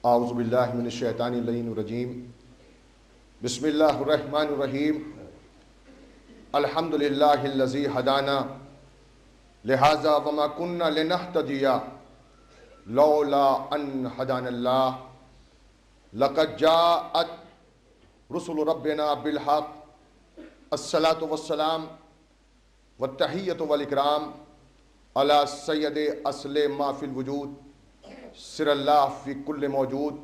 اعوذ باللہ من الشیطان اللعین الرجیم بسم اللہ الرحمن الرحیم الحمد للہ الذی ہدانا لہذا وما كنا لنہتدی لولا ان ہدانا اللہ لقد جاءت رسل ربنا بالحق الصلاة والسلام والتحیۃ والاکرام علی سید اصل ما فی الوجود سر اللہ فی کل موجود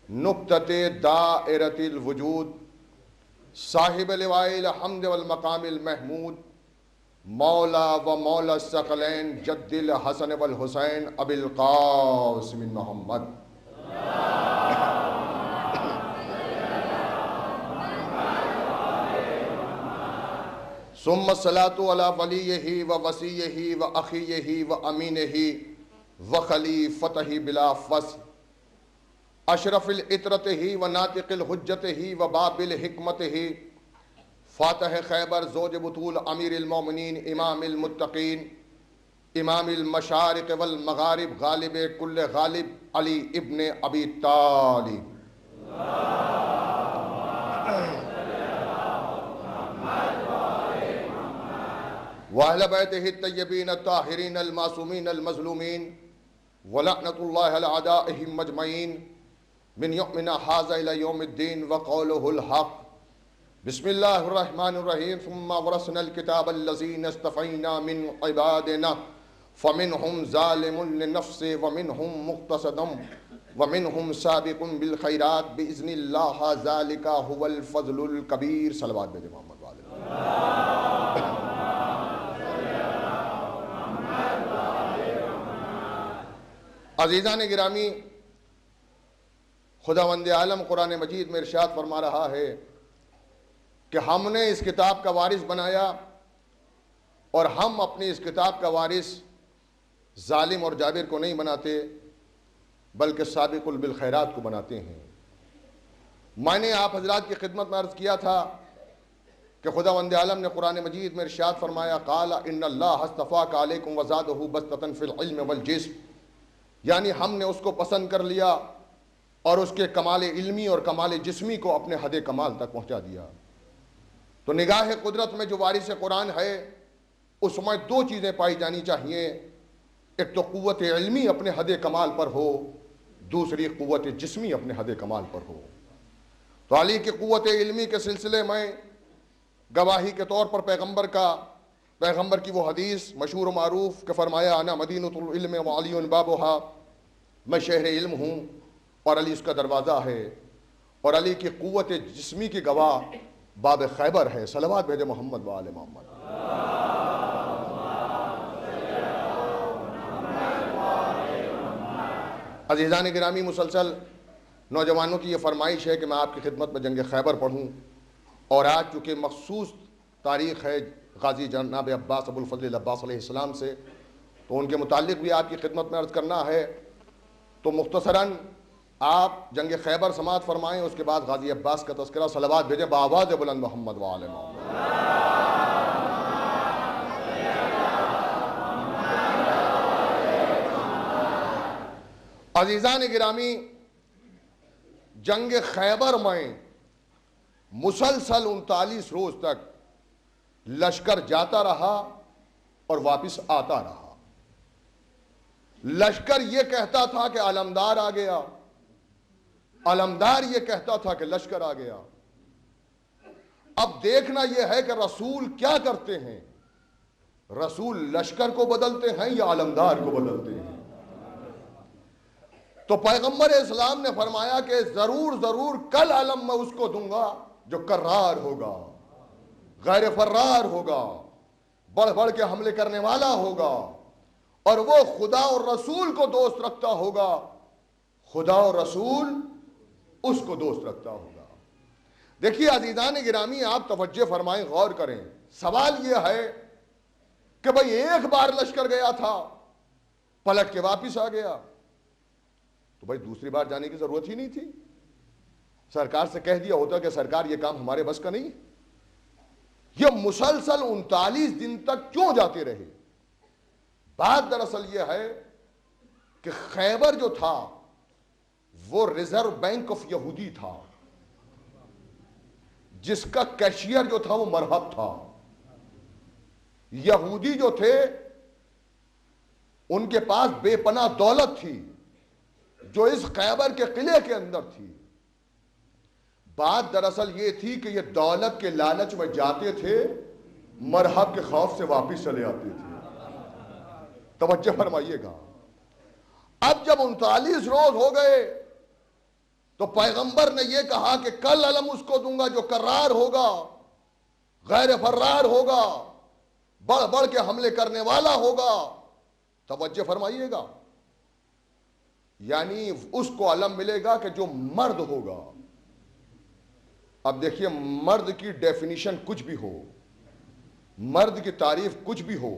نقطۃ دائرۃ الوجود صاحب لواء الحمد والمقام المحمود مولا و مولا الثقلین جد الحسن والحسین ابی القاسم محمد ثم الصلاة علی ولیہ و وصیہ و اخیہ و امینہ وخلیفتہ بلا فصل اشرف العطرتہ و ناطق الحجتہ و باب الحکمتہ فاتح خیبر زوج بطول امیر المومنین امام المتقین امام المشارق والمغارب غالب کل غالب علی ابن ابی طالب وَأَهْلَ بَيْتِهِ الطَّيِّبِينَ الطَّاهِرِينَ الْمَعْصُومِينَ الْمَظْلُومِينَ وَلَعْنَةُ اللَّهِ عَلَى أَعْدَائِهِمْ أَجْمَعِينَ مِنْ يَوْمِنَا هَٰذَا إِلَى يَوْمِ الدِّينِ وَقَوْلُهُ الْحَقُّ بسم الله الرحمن الرحيم ثم ورثنا الكتاب الذين اصطفينا من عبادنا فمنهم ظالم لنفسه ومنهم مقتصد ومنهم سابق بالخيرات بإذن الله ذلك هو الفضل الكبير صلوات بھیجے محمد والے عزیزان گرامی، خداوند عالم قرآن مجید میں ارشاد فرما رہا ہے کہ ہم نے اس کتاب کا وارث بنایا اور ہم اپنی اس کتاب کا وارث ظالم اور جابر کو نہیں بناتے بلکہ سابق بالخیرات کو بناتے ہیں۔ میں نے آپ حضرات کی خدمت میں عرض کیا تھا کہ خداوند عالم نے قرآن مجید میں ارشاد فرمایا قال ان اللہ اصطفاک علیکم وزادہ بسطۃ فی العلم والجسم، یعنی ہم نے اس کو پسند کر لیا اور اس کے کمال علمی اور کمال جسمی کو اپنے حد کمال تک پہنچا دیا۔ تو نگاہ قدرت میں جو وارث قرآن ہے اس میں دو چیزیں پائی جانی چاہیے، ایک تو قوت علمی اپنے حد کمال پر ہو، دوسری قوت جسمی اپنے حد کمال پر ہو۔ تو علی کی قوت علمی کے سلسلے میں گواہی کے طور پر پیغمبر کی وہ حدیث مشہور و معروف کہ فرمایا انا مدینۃ العلم وعلی بابھا، میں شہر علم ہوں اور علی اس کا دروازہ ہے، اور علی کی قوت جسمی کی گواہ باب خیبر ہے۔ صلوات بھیجے محمد وآل محمد۔ عزیزان گرامی، مسلسل نوجوانوں کی یہ فرمائش ہے کہ میں آپ کی خدمت میں جنگ خیبر پڑھوں، اور آج چونکہ مخصوص تاریخ ہے غازی جناب عباس ابو الفضل عباس علیہ السلام سے، تو ان کے متعلق بھی آپ کی خدمت میں عرض کرنا ہے، تو مختصراً آپ جنگ خیبر سماعت فرمائیں، اس کے بعد غازی عباس کا تذکرہ۔ صلوات بھیجیں بآواز بلند محمد وآل محمد۔ عزیزان گرامی، جنگ خیبر میں مسلسل 39 روز تک لشکر جاتا رہا اور واپس آتا رہا۔ لشکر یہ کہتا تھا کہ علمدار آ گیا، علمدار یہ کہتا تھا کہ لشکر آ گیا۔ اب دیکھنا یہ ہے کہ رسول کیا کرتے ہیں، رسول لشکر کو بدلتے ہیں یا علمدار کو بدلتے ہیں؟ تو پیغمبر اسلام نے فرمایا کہ ضرور کل علم میں اس کو دوں گا جو کرار ہوگا، غیر فرار ہوگا، بڑھ کے حملے کرنے والا ہوگا، اور وہ خدا اور رسول کو دوست رکھتا ہوگا، خدا اور رسول اس کو دوست رکھتا ہوگا۔ دیکھیے عزیزان گرامی، آپ توجہ فرمائیں، غور کریں۔ سوال یہ ہے کہ بھئی ایک بار لشکر گیا تھا، پلٹ کے واپس آ گیا، تو بھئی دوسری بار جانے کی ضرورت ہی نہیں تھی۔ سرکار سے کہہ دیا ہوتا کہ سرکار یہ کام ہمارے بس کا نہیں۔ یہ مسلسل 39 دن تک کیوں جاتے رہے؟ بات دراصل یہ ہے کہ خیبر جو تھا وہ ریزرو بینک آف یہودی تھا، جس کا کیشیئر جو تھا وہ مرہب تھا۔ یہودی جو تھے ان کے پاس بے پناہ دولت تھی جو اس خیبر کے قلعے کے اندر تھی۔ بات دراصل یہ تھی کہ یہ دولت کے لالچ میں جاتے تھے، مرہب کے خوف سے واپس چلے آتے تھے۔ توجہ فرمائیے گا۔ اب جب 39 روز ہو گئے تو پیغمبر نے یہ کہا کہ کل علم اس کو دوں گا جو کرار ہوگا، غیر فرار ہوگا، بڑھ بڑھ کے حملے کرنے والا ہوگا۔ توجہ فرمائیے گا، یعنی اس کو علم ملے گا کہ جو مرد ہوگا۔ اب دیکھیے، مرد کی ڈیفینیشن کچھ بھی ہو، مرد کی تعریف کچھ بھی ہو،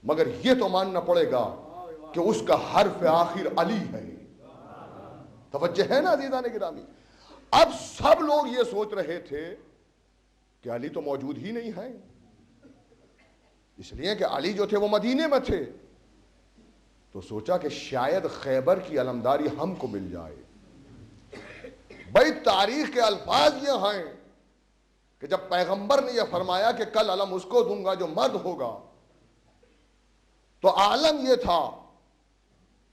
مگر یہ تو ماننا پڑے گا کہ اس کا حرف آخر علی ہے۔ توجہ ہے نا عزیزان گرامی؟ اب سب لوگ یہ سوچ رہے تھے کہ علی تو موجود ہی نہیں ہے، اس لیے کہ علی جو تھے وہ مدینے میں تھے، تو سوچا کہ شاید خیبر کی علمداری ہم کو مل جائے۔ بھائی تاریخ کے الفاظ یہ ہیں کہ جب پیغمبر نے یہ فرمایا کہ کل علم اس کو دوں گا جو مرد ہوگا، تو عالم یہ تھا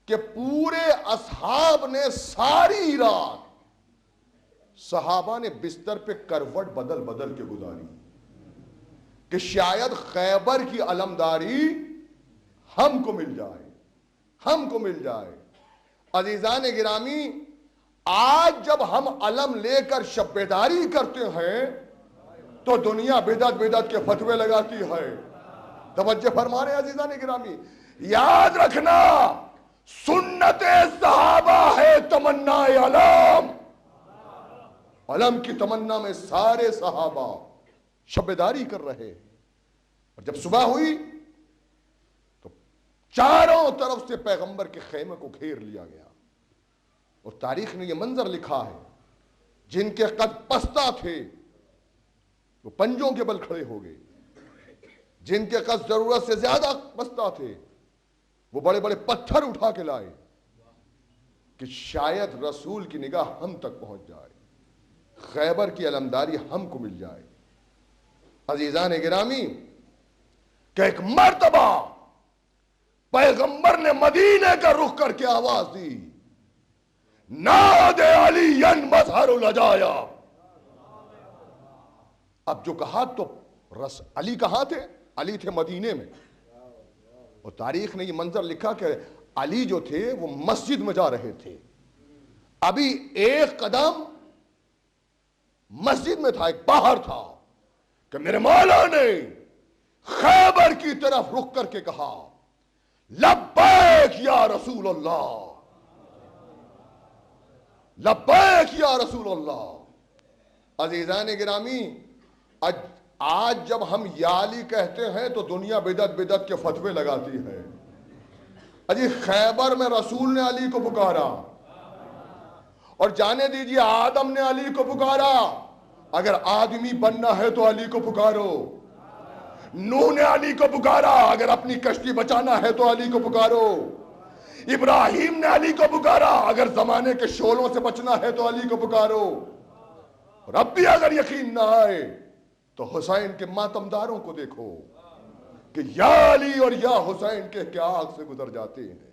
کہ پورے اصحاب نے ساری رات صحابہ نے بستر پہ کروٹ بدل بدل کے گزاری کہ شاید خیبر کی علمداری ہم کو مل جائے، ہم کو مل جائے۔ عزیزان گرامی، آج جب ہم علم لے کر شب بیداری کرتے ہیں تو دنیا بدعت بدعت کے فتوے لگاتی ہے۔ توجہ فرما رہے ہیں عزیزان گرامی؟ یاد رکھنا، سنت صحابہ ہے تمنا علم۔ علم کی تمنا میں سارے صحابہ شب بیداری کر رہے، اور جب صبح ہوئی تو چاروں طرف سے پیغمبر کے خیمے کو گھیر لیا گیا، اور تاریخ نے یہ منظر لکھا ہے، جن کے قد پستہ تھے وہ پنجوں کے بل کھڑے ہو گئے، جن کے قد ضرورت سے زیادہ پستہ تھے وہ بڑے بڑے پتھر اٹھا کے لائے کہ شاید رسول کی نگاہ ہم تک پہنچ جائے، خیبر کی علمداری ہم کو مل جائے۔ عزیزان گرامی، کہ ایک مرتبہ پیغمبر نے مدینے کا رخ کر کے آواز دی، ناد علی مظہر العجایا۔ اب جو کہا تو علی کہاں تھے؟ علی تھے مدینے میں، اور تاریخ نے یہ منظر لکھا کہ علی جو تھے وہ مسجد میں جا رہے تھے، ابھی ایک قدم مسجد میں تھا، ایک باہر تھا، کہ میرے مولا نے خیبر کی طرف رخ کر کے کہا، لبیک یا رسول اللہ، لبیک یا رسول اللہ۔ عزیزان گرامی، آج جب ہم یا علی کہتے ہیں تو دنیا بدعت بدعت کے فتوے لگاتی ہے۔ اجی خیبر میں رسول نے علی کو پکارا، اور جانے دیجیے آدم نے علی کو پکارا، اگر آدمی بننا ہے تو علی کو پکارو۔ نوح نے علی کو پکارا، اگر اپنی کشتی بچانا ہے تو علی کو پکارو۔ ابراہیم نے علی کو پکارا، اگر زمانے کے شعلوں سے بچنا ہے تو علی کو پکارو۔ اور اب بھی اگر یقین نہ آئے تو حسین کے ماتمداروں کو دیکھو کہ یا علی اور یا حسین کے کیا آگ سے گزر جاتے ہیں۔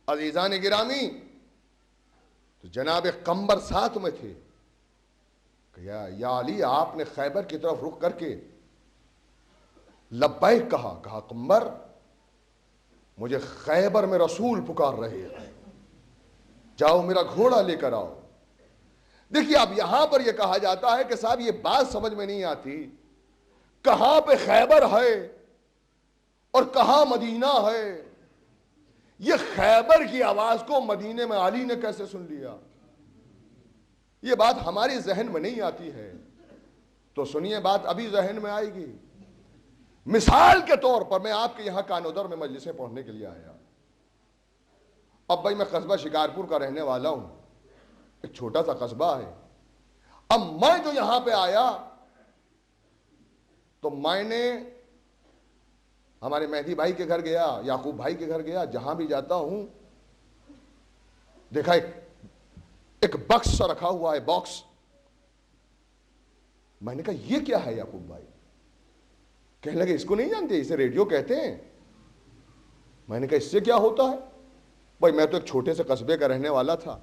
عزیزان گرامی، تو جناب قمبر ساتھ میں تھے کہ یا علی، آپ نے خیبر کی طرف رخ کر کے لبیک کہا قمبر، مجھے خیبر میں رسول پکار رہے ہیں، جاؤ میرا گھوڑا لے کر آؤ۔ دیکھیے اب یہاں پر یہ کہا جاتا ہے کہ صاحب یہ بات سمجھ میں نہیں آتی، کہاں پہ خیبر ہے اور کہاں مدینہ ہے؟ یہ خیبر کی آواز کو مدینے میں علی نے کیسے سن لیا؟ یہ بات ہماری ذہن میں نہیں آتی ہے، تو سنیے بات ابھی ذہن میں آئے گی۔ مثال کے طور پر میں آپ کے یہاں کانودر میں مجلسیں پڑھنے کے لیے آیا۔ اب بھائی میں قصبہ شکارپور کا رہنے والا ہوں، ایک چھوٹا سا قصبہ ہے۔ اب میں جو یہاں پہ آیا تو میں نے ہمارے مہدی بھائی کے گھر گیا، یعقوب بھائی کے گھر گیا، جہاں بھی جاتا ہوں دیکھا ایک بکس سا رکھا ہوا ہے، باکس. میں نے کہا یہ کیا ہے یعقوب بھائی؟ کہنے لگے اس کو نہیں جانتے، اسے ریڈیو کہتے ہیں. میں نے کہا اس سے کیا ہوتا ہے؟ بھائی میں تو ایک چھوٹے سے قصبے کا رہنے والا تھا.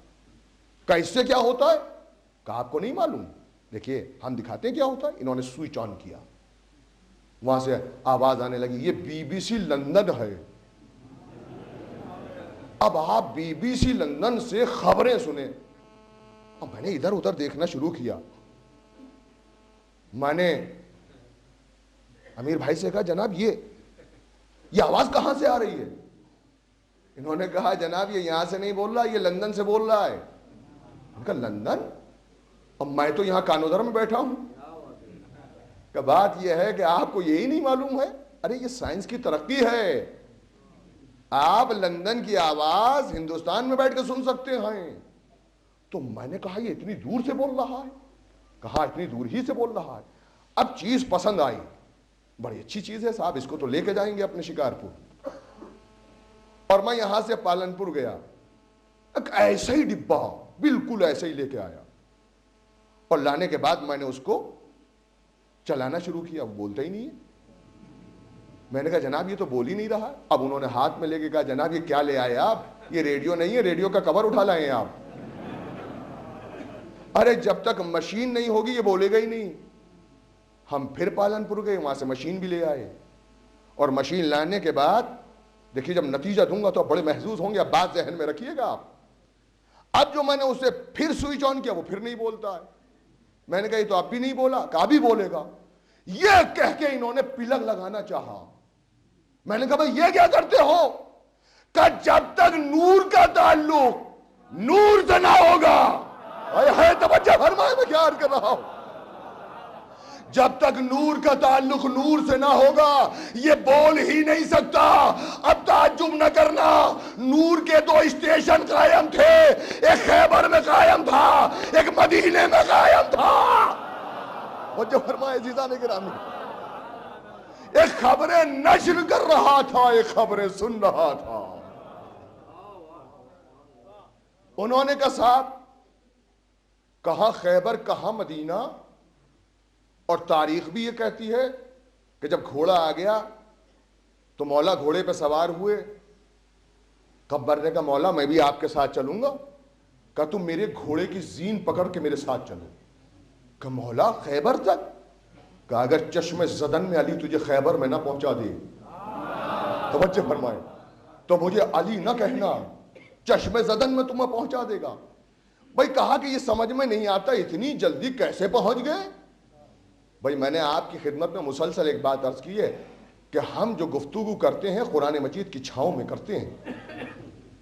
کہا اس سے کیا ہوتا ہے؟ کہا آپ کو نہیں معلوم، دیکھیے ہم دکھاتے ہیں کیا ہوتا ہے. انہوں نے سوئچ آن کیا، وہاں سے آواز آنے لگی، یہ بی بی سی لندن ہے. اب آپ بی بی سی لندن سے خبریں سنیں. اب میں نے ادھر ادھر دیکھنا شروع کیا. میں نے امیر بھائی سے کہا جناب یہ آواز کہاں سے آ رہی ہے؟ انہوں نے کہا جناب یہ یہاں سے نہیں بول رہا، یہ لندن سے بول رہا ہے. میں نے کہا لندن؟ اب میں تو یہاں کانودر میں بیٹھا ہوں. کہ بات یہ ہے کہ آپ کو یہی نہیں معلوم ہے؟ ارے یہ سائنس کی ترقی ہے، آپ لندن کی آواز ہندوستان میں بیٹھ کے سن سکتے ہیں. تو میں نے کہا یہ اتنی دور سے بول رہا ہے؟ کہا اتنی دور ہی سے بول رہا ہے. اب چیز پسند آئی، بڑی اچھی چیز ہے صاحب، اس کو تو لے کے جائیں گے اپنے شکارپور. اور میں یہاں سے پالنپور گیا، ایک ایسا ہی ڈبہ بالکل ایسے ہی لے کے آیا. اور لانے کے بعد میں نے اس کو چلانا شروع کیا. وہ بولتا ہی نہیں ہے. میں نے کہا جناب یہ تو بول ہی نہیں رہا. اب انہوں نے ہاتھ میں لے کے کہا جناب یہ کیا لے آئے آپ؟ یہ ریڈیو نہیں ہے، ریڈیو کا کور اٹھا لائے آپ. ارے جب تک مشین نہیں ہوگی یہ بولے گا ہی نہیں. ہم پھر پالنپور گئے، وہاں سے مشین بھی لے آئے. اور مشین لانے کے بعد دیکھیے جب نتیجہ دوں گا تو بڑے محظوظ ہوں گے. اب بات ذہن میں رکھیے گا آپ. اب جو میں نے اسے پھر سوئچ آن کیا وہ پھر نہیں بولتا ہے. میں نے کہا یہ تو اب بھی نہیں بولا. کہا بھی بولے گا. یہ کہہ کے انہوں نے پلک لگانا چاہا. میں نے کہا بھائی یہ کیا کرتے ہو؟ کہ جب تک نور کا تعلق نور سے نہ ہوگا، ہے توجہ فرمائے میں کیا عرض کر رہا ہوں، جب تک نور کا تعلق نور سے نہ ہوگا یہ بول ہی نہیں سکتا. اب تعجب نہ کرنا، نور کے 2 اسٹیشن قائم تھے، ایک خیبر میں قائم تھا، ایک مدینے میں قائم تھا. توجہ فرمائے عزیزان گرامی، ایک خبریں نشر کر رہا تھا، ایک خبریں سن رہا تھا. انہوں نے کہا صاحب کہاں خیبر کہاں مدینہ، اور تاریخ بھی یہ کہتی ہے کہ جب گھوڑا آ گیا تو مولا گھوڑے پہ سوار ہوئے. قبر نے کہا مولا میں بھی آپ کے ساتھ چلوں گا. کہا تم میرے گھوڑے کی زین پکڑ کے میرے ساتھ چلو. کہا مولا خیبر تک؟ کہا اگر چشم زدن میں علی تجھے خیبر میں نہ پہنچا دے، توجہ فرمائے، تو مجھے علی نہ کہنا، چشم زدن میں تمہیں پہنچا دے گا. بھائی کہا کہ یہ سمجھ میں نہیں آتا اتنی جلدی کیسے پہنچ گئے. بھائی میں نے آپ کی خدمت میں مسلسل ایک بات عرض کی ہے کہ ہم جو گفتگو کرتے ہیں قرآن مجید کی چھاؤں میں کرتے ہیں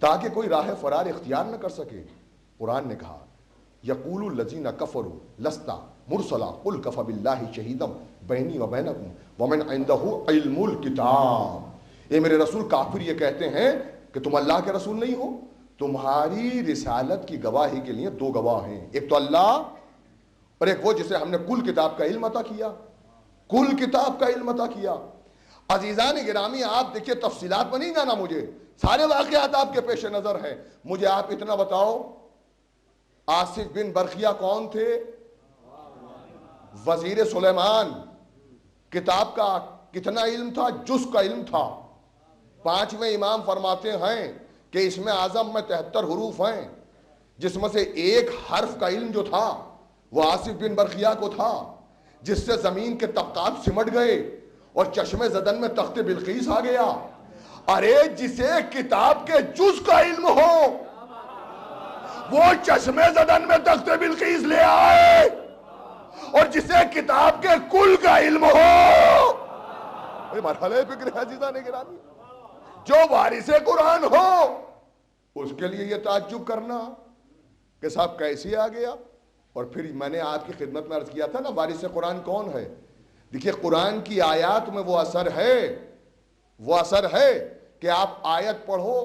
تاکہ کوئی راہ فرار اختیار نہ کر سکے. قرآن نے کہا یقول الذین کفروا لست مرسلا قل کفی باللہ شہیدا بینی و بینکم ومن عندہ علم الکتاب. اے میرے رسول کافر یہ کہتے ہیں کہ تم اللہ کے رسول نہیں ہو، تمہاری رسالت کی گواہی کے لیے 2 گواہ ہیں، ایک تو اللہ اور ایک وہ جسے ہم نے کل کتاب کا علم عطا کیا. کل کتاب کا علم عطا کیا. عزیزان گرامی آپ دیکھیے تفصیلات میں نہیں جانا، مجھے سارے واقعات آپ کے پیش نظر ہیں. مجھے آپ اتنا بتاؤ آصف بن برخیہ کون تھے؟ وزیر سلیمان. کتاب کا کتنا علم تھا؟ جز کا علم تھا. 5ویں امام فرماتے ہیں کہ اس میں اعظم میں 73 حروف ہیں، جس میں سے ایک حرف کا علم جو تھا وہ آصف بن برخیہ کو تھا، جس سے زمین کے طبقات سمٹ گئے اور چشم زدن میں تخت بلقیس آ گیا. ارے جسے کتاب کے جز کا علم ہو وہ چشم زدن میں تخت بلقیس لے آئے، اور جسے کتاب کے کل کا علم ہو، مرحلہ فکر ہے عزیزان گرامی، جو وارث قرآن ہو اس کے لیے یہ تعجب کرنا کہ صاحب کیسے آ گیا. اور پھر میں نے آپ کی خدمت میں عرض کیا تھا نا وارث قرآن کون ہے. دیکھیے قرآن کی آیات میں وہ اثر ہے کہ آپ آیت پڑھو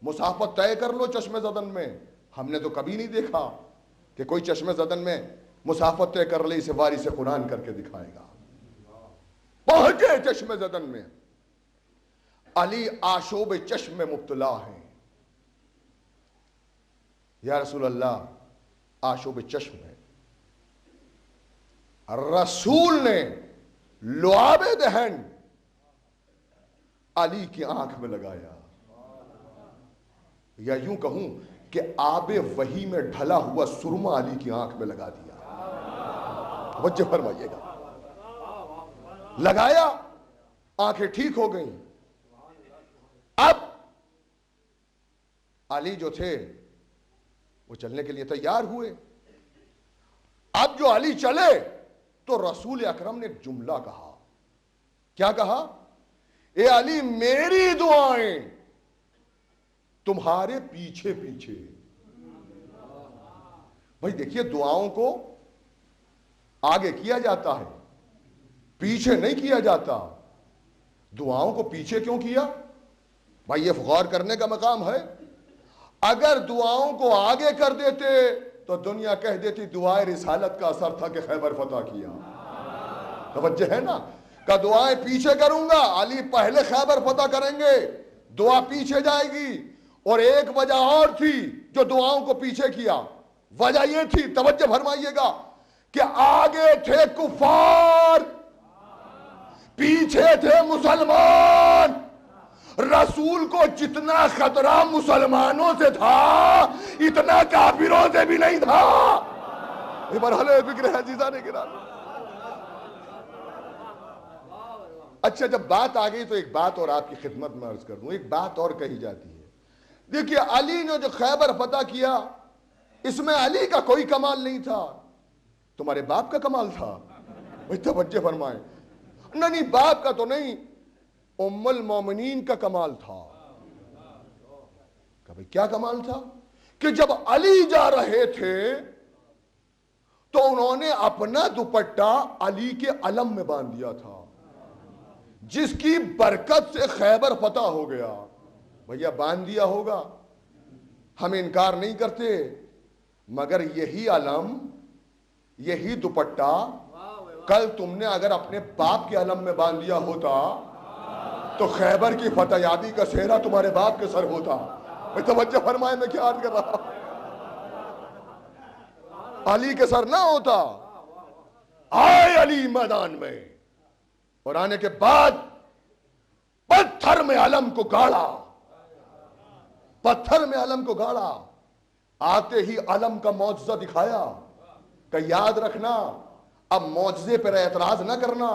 مسافت طے کر لو چشم زدن میں. ہم نے تو کبھی نہیں دیکھا کہ کوئی چشم زدن میں مسافت طے کر لے، اسے وارث قرآن کر کے دکھائے گا. پہنچے چشم زدن میں، علی آشوب چشم میں مبتلا ہیں. یا رسول اللہ آشوب چشم ہے. رسول نے لعاب دہن علی کی آنکھ میں لگایا, یا یوں کہوں کہ آب وحی میں ڈھلا ہوا سرما علی کی آنکھ میں لگا دیا. توجہ فرمائیے گا, لگایا, آنکھیں ٹھیک ہو گئیں. اب علی جو تھے وہ چلنے کے لیے تیار ہوئے. اب جو علی چلے تو رسول اکرم نے ایک جملہ کہا. کیا کہا؟ اے علی میری دعائیں تمہارے پیچھے پیچھے. بھائی دیکھیے, دعاؤں کو آگے کیا جاتا ہے, پیچھے نہیں کیا جاتا. دعاؤں کو پیچھے کیوں کیا؟ بھائی یہ غور کرنے کا مقام ہے. اگر دعاؤں کو آگے کر دیتے تو دنیا کہہ دیتی دعائے رسالت کا اثر تھا کہ خیبر فتح کیا. توجہ ہے نا, کہ دعائیں پیچھے کروں گا, علی پہلے خیبر فتح کریں گے, دعا پیچھے جائے گی. اور ایک وجہ اور تھی جو دعاؤں کو پیچھے کیا. وجہ یہ تھی, توجہ فرمائیے گا, کہ آگے تھے کفار, پیچھے تھے مسلمان. رسول کو جتنا خطرہ مسلمانوں سے تھا اتنا کافروں سے بھی نہیں تھا. یہ مرحلہ فکر ہے عزیزان کرام. اچھا, جب بات آ گئی تو ایک بات اور آپ کی خدمت میں عرض کر دوں. ایک بات اور کہی جاتی ہے. دیکھیے, علی نے جو خیبر فتح کیا اس میں علی کا کوئی کمال نہیں تھا, تمہارے باپ کا کمال تھا. توجہ فرمائیں. نہیں, باپ کا تو نہیں, ام المومنین کا کمال تھا. کہ بھئی کیا کمال تھا؟ کہ جب علی جا رہے تھے تو انہوں نے اپنا دوپٹہ علی کے علم میں باندھ دیا تھا, جس کی برکت سے خیبر فتح ہو گیا. بھیا باندھ دیا ہوگا, ہم انکار نہیں کرتے, مگر یہی علم, یہی دوپٹہ کل تم نے اگر اپنے باپ کے علم میں باندھ دیا ہوتا تو خیبر کی فتح یابی کا سہرا تمہارے باپ کے سر ہوتا. توجہ فرمائے میں کیا عرض کر رہا ہوں, علی کے سر نہ ہوتا. آئے علی میدان میں, اور آنے کے بعد پتھر میں علم کو گاڑا, پتھر میں علم کو گاڑا. آتے ہی علم کا معجزہ دکھایا کہ یاد رکھنا, اب معجزے پر اعتراض نہ کرنا,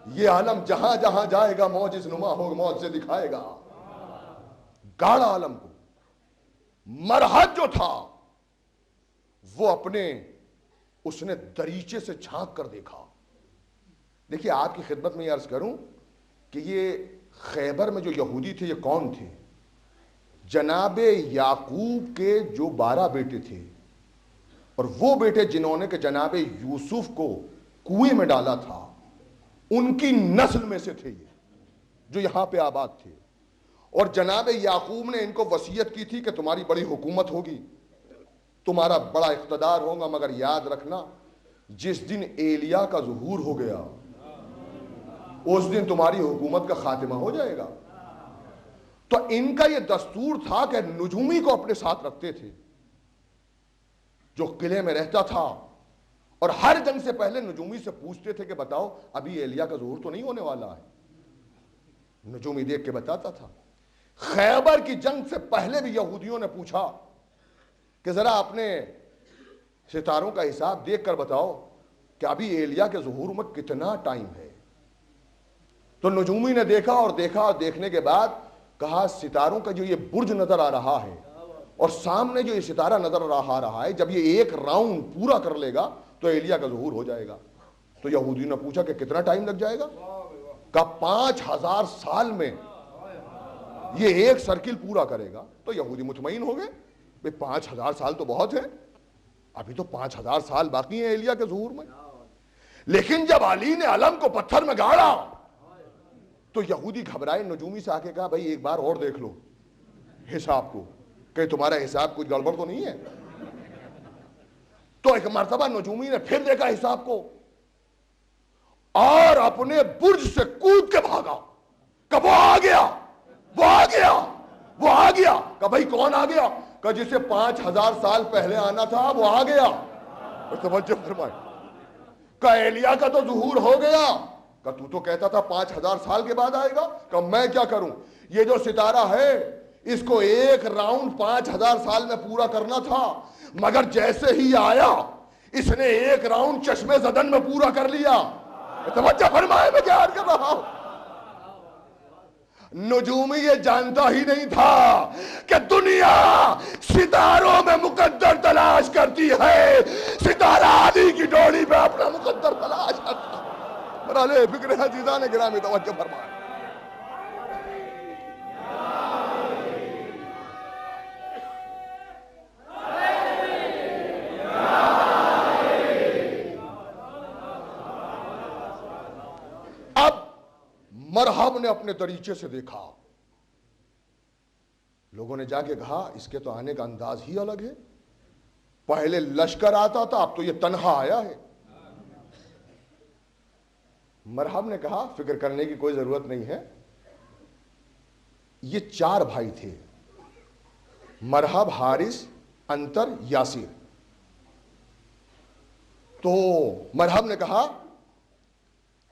یہ علم جہاں جہاں جائے گا معجز نما ہوگا, معجزے دکھائے گا. گاڑا علم کو. مرحد جو تھا وہ اپنے اس نے دریچے سے جھانک کر دیکھا. دیکھیے, آپ کی خدمت میں یہ عرض کروں کہ یہ خیبر میں جو یہودی تھے یہ کون تھے؟ جناب یعقوب کے جو 12 بیٹے تھے, اور وہ بیٹے جنہوں نے کہ جناب یوسف کو کنویں میں ڈالا تھا, ان کی نسل میں سے تھے یہ جو یہاں پہ آباد تھے. اور جناب یعقوب نے ان کو وصیت کی تھی کہ تمہاری بڑی حکومت ہوگی, تمہارا بڑا اقتدار ہوگا, مگر یاد رکھنا جس دن ایلیا کا ظہور ہو گیا اس دن تمہاری حکومت کا خاتمہ ہو جائے گا. تو ان کا یہ دستور تھا کہ نجومی کو اپنے ساتھ رکھتے تھے جو قلعے میں رہتا تھا, اور ہر جنگ سے پہلے نجومی سے پوچھتے تھے کہ بتاؤ ابھی ایلیا کا ظہور تو نہیں ہونے والا ہے. نجومی دیکھ کے بتاتا تھا. خیبر کی جنگ سے پہلے بھی یہودیوں نے پوچھا کہ ذرا اپنے ستاروں کا حساب دیکھ کر بتاؤ کہ ابھی ایلیا کے ظہور میں کتنا ٹائم ہے. تو نجومی نے دیکھا اور دیکھا, اور دیکھنے کے بعد کہا ستاروں کا جو یہ برج نظر آ رہا ہے اور سامنے جو یہ ستارہ نظر آ رہا ہے, جب یہ ایک راؤنڈ پورا کر لے گا تو ایلیا کا ظہور ہو جائے گا. تو یہودی نے پوچھا کہ کتنا ٹائم لگ جائے گا؟ کہا 5000 سال میں یہ ایک سرکل پورا کرے گا. تو یہودی مطمئن ہو گئے, 5000 سال تو بہت ہے, ابھی تو 5000 سال باقی ہیں ایلیا کے ظہور میں. لیکن جب علی نے علم کو پتھر میں گاڑا تو یہودی گھبرائے, نجومی سے آ کے کہا بھائی ایک بار اور دیکھ لو حساب کو, کہ تمہارا حساب کچھ گڑبڑ تو نہیں ہے. تو ایک مرتبہ نجومی نے پھر دیکھا حساب کو اور اپنے برج سے کود کے بھاگا کہ وہ آ گیا, وہ آ گیا, وہ آ گیا. کہ بھائی کون آ گیا؟ کہ جسے 5000 سال پہلے آنا تھا وہ آ گیا. توجہ فرمائے. کہ ایلیا کا تو ظہور ہو گیا. کہ تو کہتا تھا 5000 سال کے بعد آئے گا. کہ میں کیا کروں, یہ جو ستارہ ہے اس کو ایک راؤنڈ 5000 سال میں پورا کرنا تھا, مگر جیسے ہی آیا اس نے ایک راؤنڈ چشمے زدن میں پورا کر لیا. توجہ فرمائے میں کیا عرض کر رہا ہوں. نجومی یہ جانتا ہی نہیں تھا کہ دنیا ستاروں میں مقدر تلاش کرتی ہے, ستارہ علی کی ڈولی پہ اپنا مقدر تلاش کرتا ہے. برالے فکر عزیزان گرامی توجہ فرمائے. مرحب نے اپنے طریقے سے دیکھا, لوگوں نے جا کے کہا اس کے تو آنے کا انداز ہی الگ ہے, پہلے لشکر آتا تھا اب تو یہ تنہا آیا ہے. مرحب نے کہا فکر کرنے کی کوئی ضرورت نہیں ہے, یہ 4 بھائی تھے, مرحب, حارث, انتر, یاسر. تو مرحب نے کہا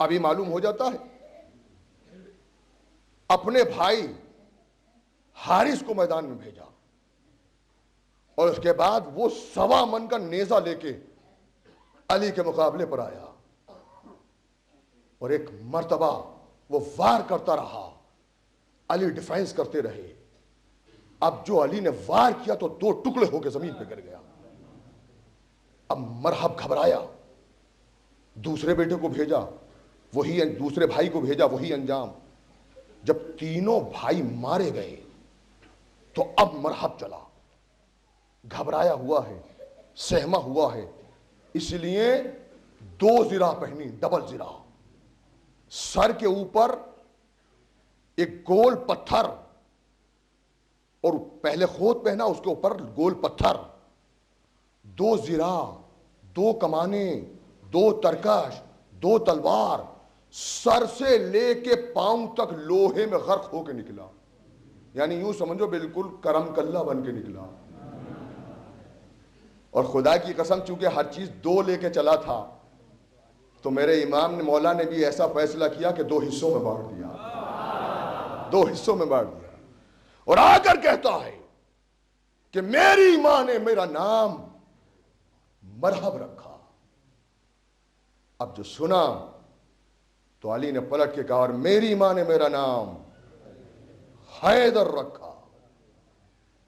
ابھی معلوم ہو جاتا ہے. اپنے بھائی حارث کو میدان میں بھیجا اور اس کے بعد وہ 1.25 من کا نیزہ لے کے علی کے مقابلے پر آیا اور ایک مرتبہ وہ وار کرتا رہا, علی ڈیفینس کرتے رہے. اب جو علی نے وار کیا تو 2 ٹکڑے ہو کے زمین پہ گر گیا. اب مرحب گھبرایا, دوسرے بیٹے کو بھیجا, وہی دوسرے بھائی کو بھیجا, وہی انجام. جب تینوں بھائی مارے گئے تو اب مرحب چلا, گھبرایا ہوا ہے, سہما ہوا ہے, اس لیے 2 زرہ پہنی, ڈبل زرہ, سر کے اوپر ایک گول پتھر اور پہلے خود پہنا, اس کے اوپر گول پتھر, 2 زرہ, 2 کمانیں, 2 ترکش, 2 تلوار, سر سے لے کے پاؤں تک لوہے میں غرق ہو کے نکلا. یعنی یوں سمجھو بالکل کرم کلہ بن کے نکلا. اور خدا کی قسم چونکہ ہر چیز 2 لے کے چلا تھا تو میرے امام نے, مولا نے بھی ایسا فیصلہ کیا کہ 2 حصوں میں بانٹ دیا, 2 حصوں میں بانٹ دیا. اور آ کر کہتا ہے کہ میری ماں نے میرا نام مرحب رکھا. اب جو سنا تو علی نے پلٹ کے کہا اور میری ماں نے میرا نام حیدر رکھا.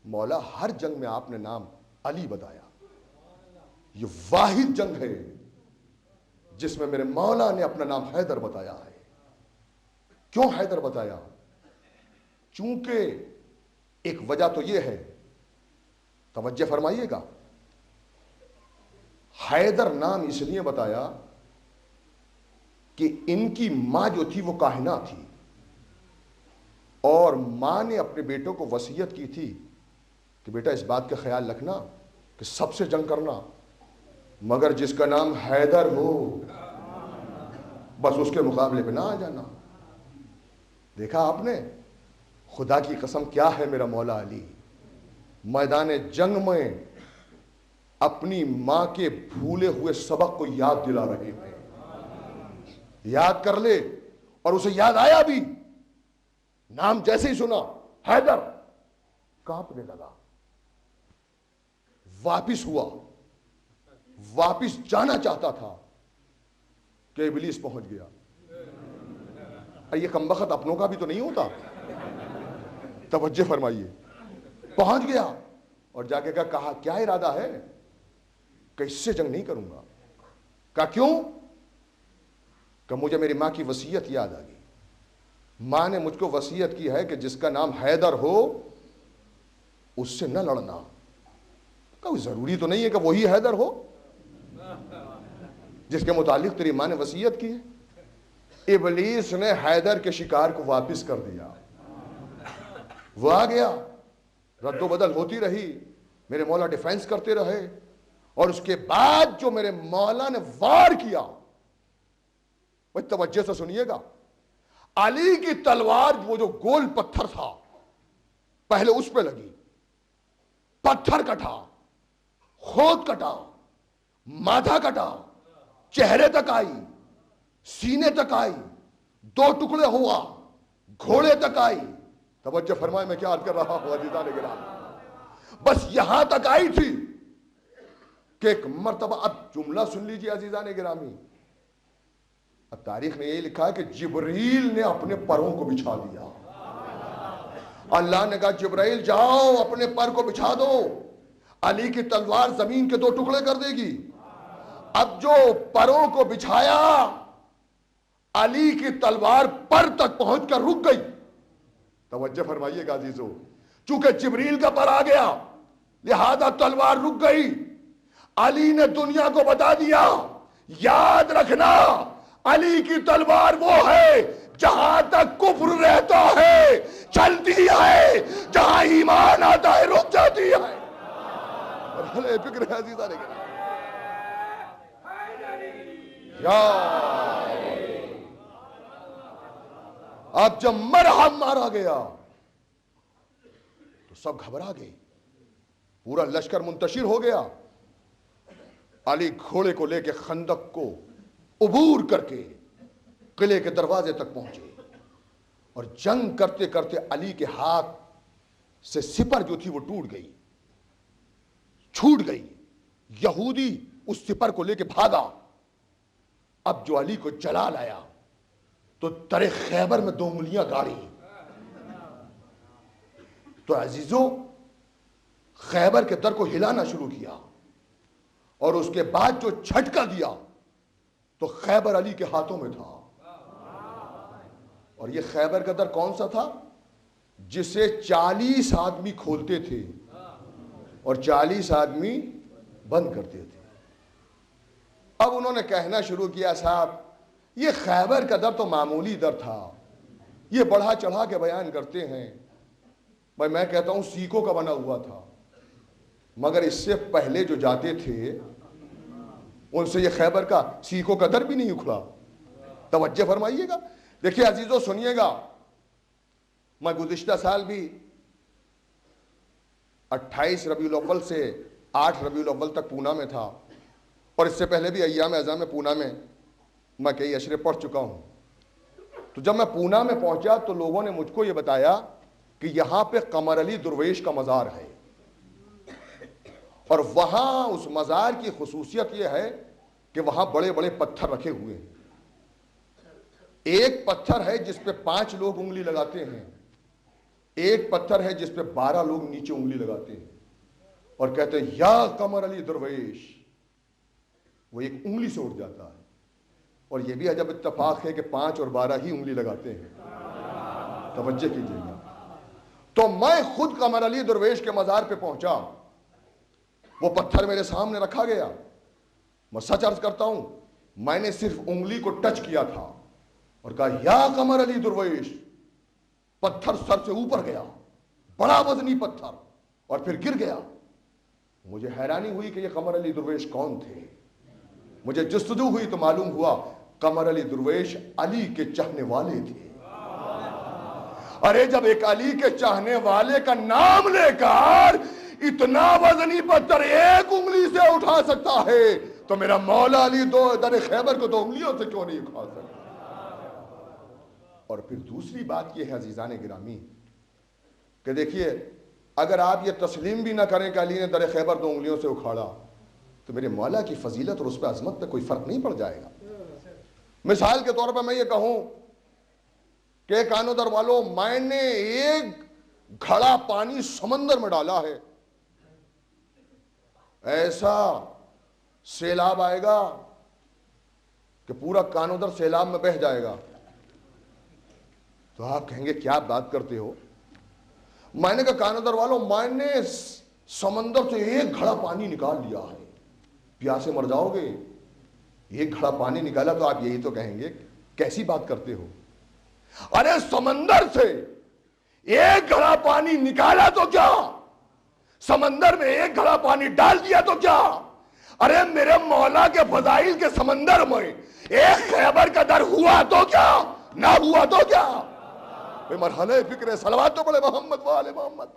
مولا ہر جنگ میں آپ نے نام علی بتایا, یہ واحد جنگ ہے جس میں میرے مولا نے اپنا نام حیدر بتایا ہے. کیوں حیدر بتایا؟ چونکہ ایک وجہ تو یہ ہے, توجہ فرمائیے گا, حیدر نام اس لیے بتایا کہ ان کی ماں جو تھی وہ کاہنہ تھی اور ماں نے اپنے بیٹوں کو وصیت کی تھی کہ بیٹا اس بات کا خیال رکھنا کہ سب سے جنگ کرنا, مگر جس کا نام حیدر ہو بس اس کے مقابلے پہ نہ آ جانا. دیکھا آپ نے, خدا کی قسم کیا ہے میرا مولا علی, میدان جنگ میں اپنی ماں کے بھولے ہوئے سبق کو یاد دلا رہے ہیں. یاد کر لے, اور اسے یاد آیا بھی, نام جیسے ہی سنا حیدر کانپنے لگا, واپس ہوا, واپس جانا چاہتا تھا کہ ابلیس پہنچ گیا. یہ کمبخت اپنوں کا بھی تو نہیں ہوتا, توجہ فرمائیے. پہنچ گیا اور جا کے کہا کیا ارادہ ہے؟ کہ اس سے جنگ نہیں کروں گا. کہا کیوں؟ کہ مجھے میری ماں کی وصیت یاد آ گئی, ماں نے مجھ کو وصیت کی ہے کہ جس کا نام حیدر ہو اس سے نہ لڑنا. کوئی ضروری تو نہیں ہے کہ وہی حیدر ہو جس کے متعلق تیری ماں نے وصیت کی ہے. ابلیس نے حیدر کے شکار کو واپس کر دیا, وہ آ گیا, رد و بدل ہوتی رہی, میرے مولا ڈیفینس کرتے رہے, اور اس کے بعد جو میرے مولا نے وار کیا, توجہ سے سنیے گا, علی کی تلوار وہ جو گول پتھر تھا پہلے اس پہ لگی, پتھر کٹا، خود کٹا، ماتھا کٹا، چہرے تک آئی، سینے تک آئی، 2 ٹکڑے ہوا، گھوڑے تک آئی. توجہ فرمائے میں کیا عرض کر رہا ہوں عزیزان گرامی. بس یہاں تک آئی تھی کہ ایک مرتبہ، اب جملہ سن لیجئے عزیزان گرامی، اب تاریخ نے یہ لکھا ہے کہ جبریل نے اپنے پروں کو بچھا دیا. اللہ نے کہا جبرائیل جاؤ اپنے پر کو بچھا دو، علی کی تلوار زمین کے 2 ٹکڑے کر دے گی. اب جو پروں کو بچھایا، علی کی تلوار پر تک پہنچ کر رک گئی. توجہ فرمائیے گا عزیزو، چونکہ جبریل کا پر آ گیا لہذا تلوار رک گئی. علی نے دنیا کو بتا دیا، یاد رکھنا علی کی تلوار وہ ہے جہاں تک کفر رہتا ہے چلتی ہے، جہاں ایمان آتا ہے رک جاتی ہے. فکر ہے عزیزہ نے یا اب جب مرہم مارا گیا تو سب گھبرا گئے، پورا لشکر منتشر ہو گیا. علی گھوڑے کو لے کے خندق کو عبور کر کے قلعے کے دروازے تک پہنچے، اور جنگ کرتے کرتے علی کے ہاتھ سے سپر جو تھی وہ ٹوٹ گئی، چھوٹ گئی. یہودی اس سپر کو لے کے بھاگا. اب جو علی کو جلا لایا تو در خیبر میں 2 انگلیاں گاڑی. تو عزیزو خیبر کے در کو ہلانا شروع کیا، اور اس کے بعد جو جھٹکا دیا تو خیبر علی کے ہاتھوں میں تھا. اور یہ خیبر کا در کون سا تھا؟ جسے 40 آدمی کھولتے تھے اور 40 آدمی بند کرتے تھے. اب انہوں نے کہنا شروع کیا صاحب یہ خیبر کا در تو معمولی در تھا، یہ بڑھا چڑھا کے بیان کرتے ہیں. بھائی میں کہتا ہوں سیکوں کا بنا ہوا تھا، مگر اس سے پہلے جو جاتے تھے ان سے یہ خیبر کا سیکوں کا در بھی نہیں اکھڑا. توجہ فرمائیے گا. دیکھیے عزیزو سنیے گا، میں گزشتہ سال بھی 28 ربیع الاول سے 8 ربیع الاول تک پونا میں تھا، اور اس سے پہلے بھی ایام اعظام میں پونا میں کئی اشرے پڑھ چکا ہوں. تو جب میں پونا میں پہنچا تو لوگوں نے مجھ کو یہ بتایا کہ یہاں پہ قمر علی درویش کا مزار ہے، اور وہاں اس مزار کی خصوصیت یہ ہے کہ وہاں بڑے بڑے پتھر رکھے ہوئے ہیں. ایک پتھر ہے جس پہ 5 لوگ انگلی لگاتے ہیں، ایک پتھر ہے جس پہ 12 لوگ نیچے انگلی لگاتے ہیں اور کہتے ہیں یا قمر علی درویش. وہ ایک انگلی سے اٹھ جاتا ہے. اور یہ بھی عجب اتفاق ہے کہ 5 اور 12 ہی انگلی لگاتے ہیں. توجہ کیجیے گا. تو میں خود قمر علی درویش کے مزار پہ پہنچا، وہ پتھر میرے سامنے رکھا گیا. میں سچ عرض کرتا ہوں میں نے صرف انگلی کو ٹچ کیا تھا اور کہا یا قمر علی درویش. پتھر سر سے اوپر گیا، بڑا وزنی پتھر، اور پھر گر گیا. مجھے حیرانی ہوئی کہ یہ قمر علی درویش کون تھے. مجھے جستجو ہوئی تو معلوم ہوا قمر علی درویش علی کے چاہنے والے تھے. ارے جب ایک علی کے چاہنے والے کا نام لے کر اتنا وزنی پتھر ایک انگلی سے اٹھا سکتا ہے تو میرا مولا علی در خیبر کو 2 انگلیوں سے کیوں نہیں اٹھا سکتا. اور پھر دوسری بات یہ ہے عزیزان گرامی کہ دیکھیے اگر آپ یہ تسلیم بھی نہ کریں کہ علی نے در خیبر 2 انگلیوں سے اکھاڑا تو میرے مولا کی فضیلت اور اس پہ عظمت پہ کوئی فرق نہیں پڑ جائے گا. مثال کے طور پر میں یہ کہوں کہ کانو در والوں میں نے ایک گھڑا پانی سمندر میں ڈالا ہے، ایسا سیلاب آئے گا کہ پورا کانو در سیلاب میں بہہ جائے گا. تو آپ کہیں گے کیا بات کرتے ہو. میں نے کہا کانو در والوں میں نے سمندر سے ایک گھڑا پانی نکال لیا ہے، پیاسے مر جاؤ گے. ایک گھڑا پانی نکالا تو آپ یہی تو کہیں گے کیسی بات کرتے ہو. ارے سمندر سے ایک گھڑا پانی نکالا تو کیا، سمندر میں ایک گھڑا پانی ڈال دیا تو کیا. ارے میرے مولا کے فضائل کے سمندر میں ایک خیبر کا در ہوا تو کیا، نہ ہوا تو کیا. مرحلہ فکر صلوات تو پڑے محمد وآل محمد.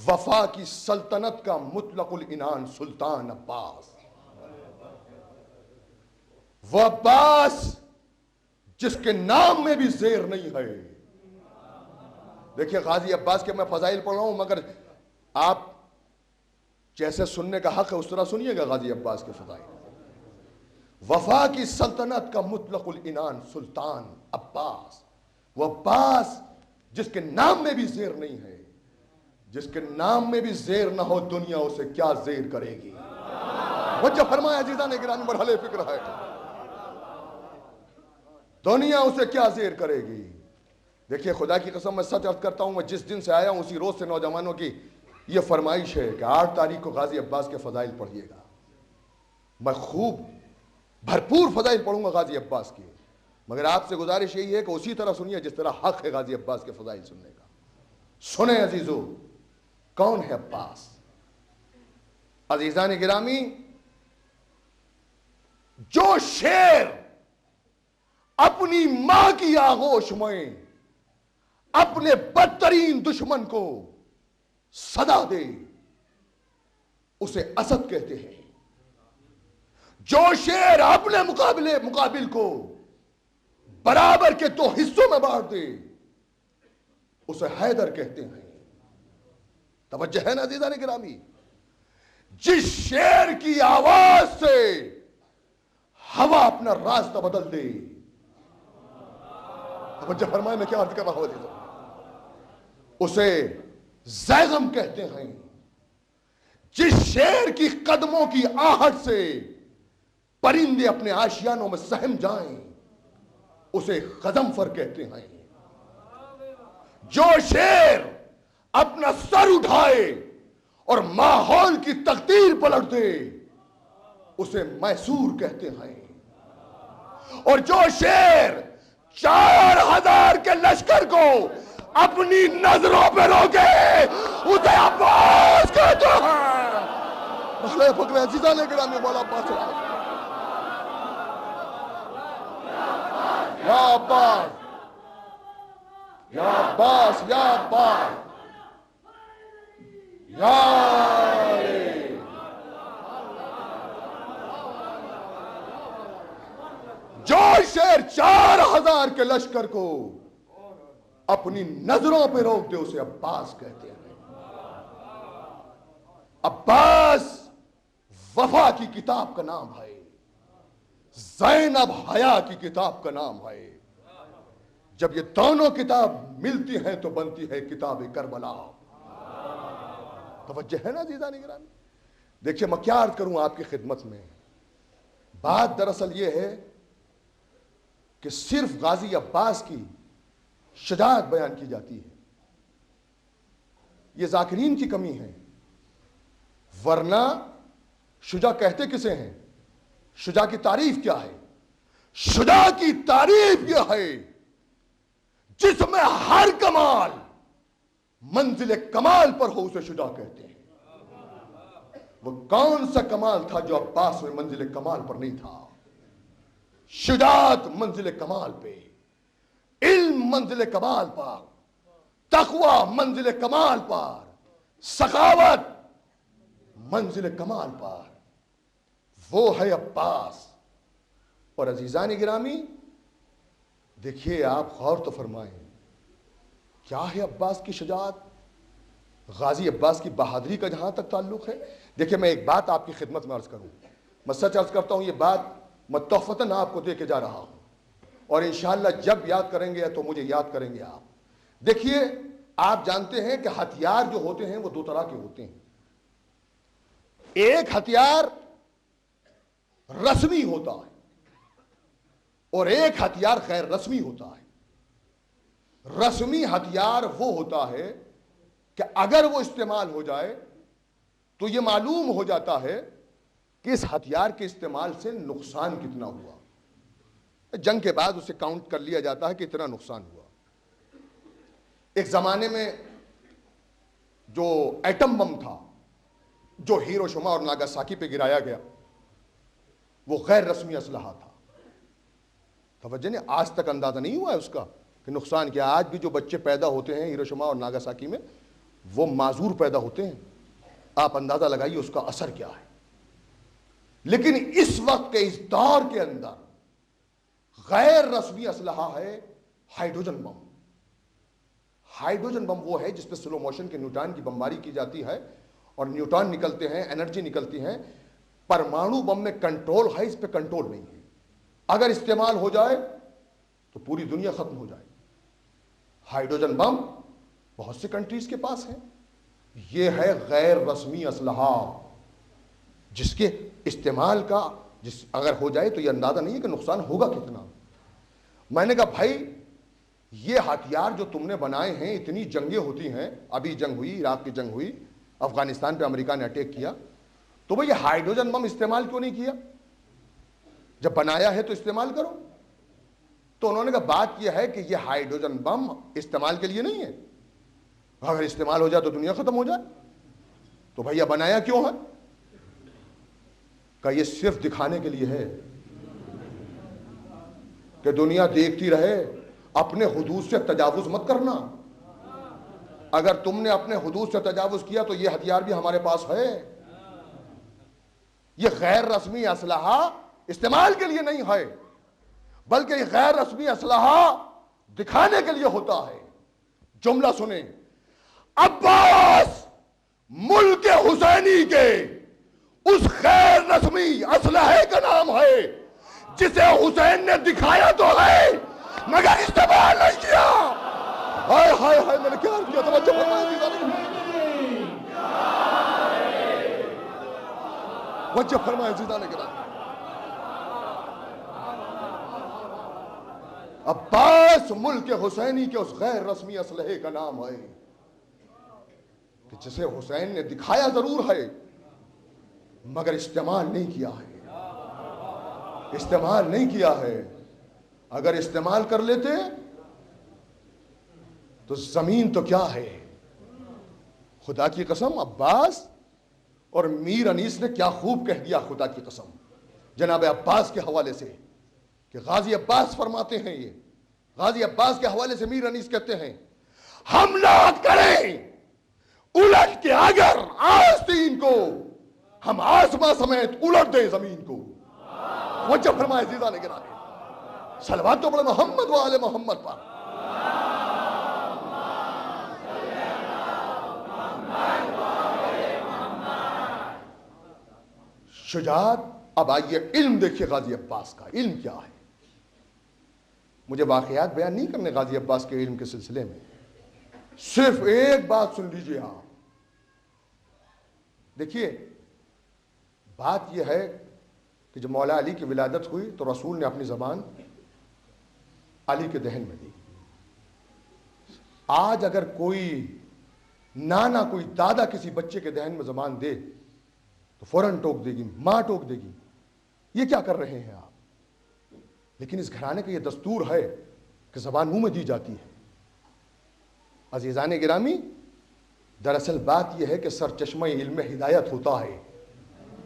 وفا کی سلطنت کا مطلق العنان سلطان عباس، وہ عباس جس کے نام میں بھی زیر نہیں ہے۔ دیکھیے غازی عباس کے میں فضائل پڑھ رہا ہوں، مگر آپ جیسے سننے کا حق ہے اس طرح سنیے گا غازی عباس کے فضائل۔ وفا کی سلطنت کا مطلق العنان سلطان عباس، وہ عباس جس کے نام میں بھی زیر نہیں ہے، جس کے نام میں بھی زیر نہ ہو دنیا اسے کیا زیر کرے گی۔ وجہ فرمایا عزیزان گرامی مرحلے فکر ہے، دنیا اسے کیا زیر کرے گی۔ دیکھیے خدا کی قسم میں سچ عرض کرتا ہوں، میں جس دن سے آیا ہوں اسی روز سے نوجوانوں کی یہ فرمائش ہے کہ 8 تاریخ کو غازی عباس کے فضائل پڑھیے گا۔ میں خوب بھرپور فضائل پڑھوں گا غازی عباس کی، مگر آپ سے گزارش یہی ہے کہ اسی طرح سنیے جس طرح حق ہے غازی عباس کے فضائل سننے کا۔ سنیں عزیزو، کون ہے عباس؟ عزیزان گرامی، جو شیر اپنی ماں کی آغوش میں اپنے بدترین دشمن کو صدا دے اسے اسد کہتے ہیں۔ جو شیر اپنے مقابل کو برابر کے 2 حصوں میں بانٹ دے اسے حیدر کہتے ہیں۔ توجہ ہے نا عزیزان گرامی؟ جس شیر کی آواز سے ہوا اپنا راستہ بدل دے، توجہ فرمائے میں کیا عرض کر رہا ہوں عزیزان، اسے زیغم کہتے ہیں۔ جس شیر کی قدموں کی آہٹ سے پرندے اپنے آشیانوں میں سہم جائیں اسے غضنفر کہتے ہیں۔ جو شیر اپنا سر اٹھائے اور ماحول کی تقدیر پلٹ دے اسے میسور کہتے ہیں۔ اور جو شیر 4000 کے لشکر کو اپنی نظروں پہ روکے اسے عباس کہتے ہیں۔ مسئلہ فکر عزیزان گرامی مولا عباس یا عباس یا عباس یا عباس یا علی۔ جو شیر 4000 کے لشکر کو اپنی نظروں پہ روک دے اسے عباس کہتے ہیں۔ عباس وفا کی کتاب کا نام ہے، زینب حیا کی کتاب کا نام ہے۔ جب یہ دونوں کتاب ملتی ہیں تو بنتی ہے کتاب کربلا۔ توجہ ہے نا عزیزان گرامی؟ دیکھیے میں کیا عرض کروں آپ کی خدمت میں، بات دراصل یہ ہے کہ صرف غازی عباس کی شجاعت بیان کی جاتی ہے، یہ ذاکرین کی کمی ہے، ورنہ شجاع کہتے کسے ہیں؟ شجاع کی تعریف کیا ہے؟ شجاع کی تعریف یہ ہے جس میں ہر کمال منزل کمال پر ہو اسے شجاع کہتے ہیں۔ وہ کون سا کمال تھا جو عباس میں منزل کمال پر نہیں تھا؟ شجاعت منزل کمال پہ، علم منزل کمال پر، تقوی منزل کمال پر، سخاوت منزل کمال پر، وہ ہے عباس۔ اور عزیزان گرامی دیکھیے آپ غور تو فرمائیں، کیا ہے عباس کی شجاعت، غازی عباس کی بہادری کا جہاں تک تعلق ہے۔ دیکھیے میں ایک بات آپ کی خدمت میں عرض کروں، میں سچ عرض کرتا ہوں، یہ بات میں تحفتاً آپ کو دے کے جا رہا ہوں، اور انشاءاللہ جب یاد کریں گے تو مجھے یاد کریں گے آپ۔ دیکھیے آپ جانتے ہیں کہ ہتھیار جو ہوتے ہیں وہ 2 طرح کے ہوتے ہیں۔ ایک ہتھیار رسمی ہوتا ہے اور ایک ہتھیار غیر رسمی ہوتا ہے۔ رسمی ہتھیار وہ ہوتا ہے کہ اگر وہ استعمال ہو جائے تو یہ معلوم ہو جاتا ہے کہ اس ہتھیار کے استعمال سے نقصان کتنا ہوا، جنگ کے بعد اسے کاؤنٹ کر لیا جاتا ہے کہ اتنا نقصان ہوا۔ ایک زمانے میں جو ایٹم بم تھا جو ہیروشیما اور ناگاساکی پہ گرایا گیا وہ غیر رسمی اسلحہ تھا۔ توجہ نہیں، آج تک اندازہ نہیں ہوا ہے اس کا کہ نقصان کیا۔ آج بھی جو بچے پیدا ہوتے ہیں ہیروشیما اور ناگاساکی میں وہ معذور پیدا ہوتے ہیں، آپ اندازہ لگائیے اس کا اثر کیا ہے۔ لیکن اس وقت کے اس دور کے اندر غیر رسمی اسلحہ ہے ہائیڈروجن بم۔ ہائیڈروجن بم وہ ہے جس پہ سلو موشن کے نیوٹران کی بمباری کی جاتی ہے اور نیوٹران نکلتے ہیں، انرجی نکلتی ہے۔ پرمانو بم میں کنٹرول ہے، اس پہ کنٹرول نہیں ہے۔ اگر استعمال ہو جائے تو پوری دنیا ختم ہو جائے۔ ہائیڈروجن بم بہت سے کنٹریز کے پاس ہے۔ یہ ہے غیر رسمی اسلحہ جس کے استعمال کا اگر ہو جائے تو یہ اندازہ نہیں ہے کہ نقصان ہوگا کتنا۔ میں نے کہا بھائی یہ ہتھیار جو تم نے بنائے ہیں، اتنی جنگیں ہوتی ہیں، ابھی جنگ ہوئی، عراق کی جنگ ہوئی، افغانستان پہ امریکہ نے اٹیک کیا، تو بھائی یہ ہائیڈروجن بم استعمال کیوں نہیں کیا؟ جب بنایا ہے تو استعمال کرو۔ تو انہوں نے کہا بات یہ ہے کہ یہ ہائیڈروجن بم استعمال کے لیے نہیں ہے، اگر استعمال ہو جائے تو دنیا ختم ہو جائے، تو بھیا بنایا کیوں ہے؟ کہ یہ صرف دکھانے کے لیے ہے کہ دنیا دیکھتی رہے، اپنے حدود سے تجاوز مت کرنا۔ اگر تم نے اپنے حدود سے تجاوز کیا تو یہ ہتھیار بھی ہمارے پاس ہے۔ یہ غیر رسمی اسلحہ استعمال کے لیے نہیں ہے، بلکہ یہ غیر رسمی اسلحہ دکھانے کے لیے ہوتا ہے۔ جملہ سنیں، عباس ملک حسینی کے اس غیر رسمی اسلحے کا نام ہے جسے حسین نے دکھایا تو ہے مگر استعمال نہیں کیا۔ ہائے ہائے ہائے، میں نے کیا کیا؟ توجہ فرمائیں، توجہ فرمائیں عزیزان کرام۔ عباس ملک حسینی کے اس غیر رسمی اسلحے کا نام ہے کہ جسے حسین نے دکھایا ضرور ہے مگر استعمال نہیں کیا ہے، استعمال نہیں کیا ہے۔ اگر استعمال کر لیتے تو زمین تو کیا ہے۔ خدا کی قسم عباس اور میر انیس نے کیا خوب کہہ دیا، خدا کی قسم، جناب عباس کے حوالے سے، کہ غازی عباس فرماتے ہیں، یہ غازی عباس کے حوالے سے میر انیس کہتے ہیں، حملہ کریں الٹ کے اگر آستین کو، ہم آسمان سمیت الٹ دیں زمین کو۔ وجہ فرمائے عزیزان گرامی، صلوات تو پڑھے محمد و آل محمد پر۔ شجاعت۔ اب آئیے علم دیکھیے غازی عباس کا، علم کیا ہے۔ مجھے واقعات بیان نہیں کرنے غازی عباس کے علم کے سلسلے میں، صرف ایک بات سن لیجئے آپ۔ دیکھیے بات یہ ہے کہ جب مولا علی کی ولادت ہوئی تو رسول نے اپنی زبان علی کے دہن میں دی۔ آج اگر کوئی نانا، کوئی دادا کسی بچے کے دہن میں زبان دے تو فوراً ٹوک دے گی، ماں ٹوک دے گی، یہ کیا کر رہے ہیں آپ؟ لیکن اس گھرانے کا یہ دستور ہے کہ زبان منہ میں دی جاتی ہے۔ عزیزان گرامی، دراصل بات یہ ہے کہ سرچشمہ علم ہدایت ہوتا ہے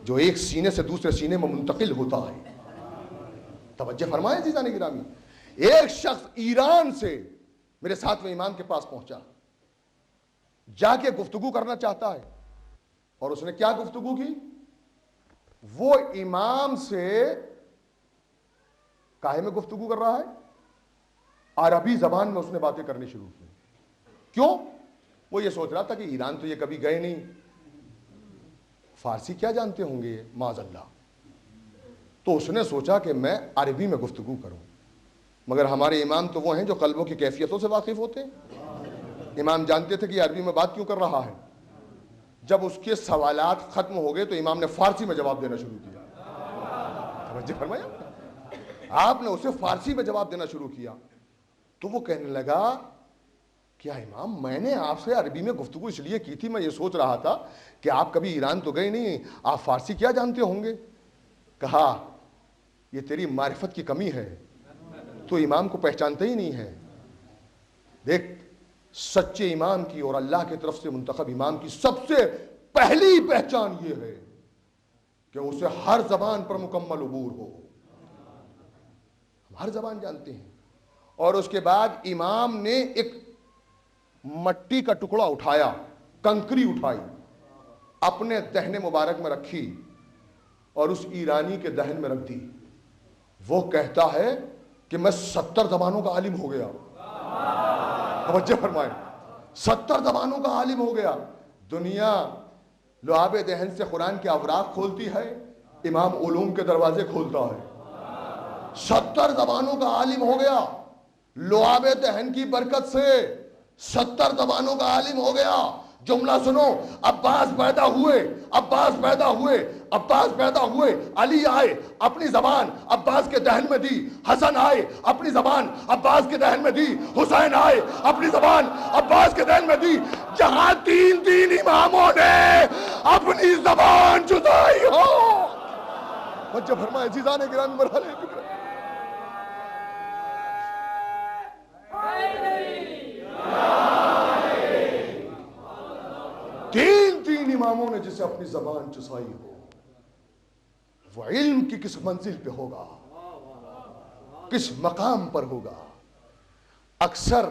جو ایک سینے سے دوسرے سینے میں منتقل ہوتا ہے۔ توجہ فرمائیں عزیزان گرامی، ایک شخص ایران سے میرے ساتھ میں امام کے پاس پہنچا، جا کے گفتگو کرنا چاہتا ہے، اور اس نے کیا گفتگو کی؟ وہ امام سے کاہے میں گفتگو کر رہا ہے؟ عربی زبان میں اس نے باتیں کرنی شروع کی۔ کیوں؟ وہ یہ سوچ رہا تھا کہ ایران تو یہ کبھی گئے نہیں، فارسی کیا جانتے ہوں گے معاذ اللہ۔ تو اس نے سوچا کہ میں عربی میں گفتگو کروں، مگر ہمارے امام تو وہ ہیں جو قلبوں کی کیفیتوں سے واقف ہوتے ہیں۔ امام جانتے تھے کہ یہ عربی میں بات کیوں کر رہا ہے۔ جب اس کے سوالات ختم ہو گئے تو امام نے فارسی میں جواب دینا شروع کیا۔ توجہ فرمایا، آپ نے اسے فارسی میں جواب دینا شروع کیا۔ تو وہ کہنے لگا، کیا امام، میں نے آپ سے عربی میں گفتگو اس لیے کی تھی، میں یہ سوچ رہا تھا کہ آپ کبھی ایران تو گئے نہیں، آپ فارسی کیا جانتے ہوں گے؟ کہا، یہ تیری معرفت کی کمی ہے، تو امام کو پہچانتا ہی نہیں ہے۔ دیکھ، سچے امام کی اور اللہ کی طرف سے منتخب امام کی سب سے پہلی پہچان یہ ہے کہ اسے ہر زبان پر مکمل عبور ہو۔ ہم ہر زبان جانتے ہیں۔ اور اس کے بعد امام نے ایک مٹی کا ٹکڑا اٹھایا کنکری اٹھائی, اپنے دہن مبارک میں رکھی اور اس ایرانی کے دہن میں رکھ دی. وہ کہتا ہے کہ میں 70 زبانوں کا عالم ہو گیا. توجہ فرمائیں, 70 زبانوں کا عالم ہو گیا. دنیا لعاب دہن سے قرآن کے اوراق کھولتی ہے, امام علوم کے دروازے کھولتا ہے. 70 زبانوں کا عالم ہو گیا, لعاب دہن کی برکت سے 70 زبانوں کا عالم ہو گیا. جملہ سنو, عباس پیدا ہوئے, عباس پیدا ہوئے, عباس پیدا ہوئے, علی آئے, اپنی زبان عباس کے دہن میں دی. حسن آئے, اپنی زبان عباس کے دہن میں دی. حسین آئے, اپنی زبان عباس کے دہن میں دی. جہاں تین اماموں نے اپنی زبان جدائی ہو. وجہ فرمائے عزیزان گرامی مرحلے فکر, تین اماموں نے جسے اپنی زبان چسائی ہو, وہ علم کی کس منزل پہ ہوگا, کس مقام پر ہوگا. اکثر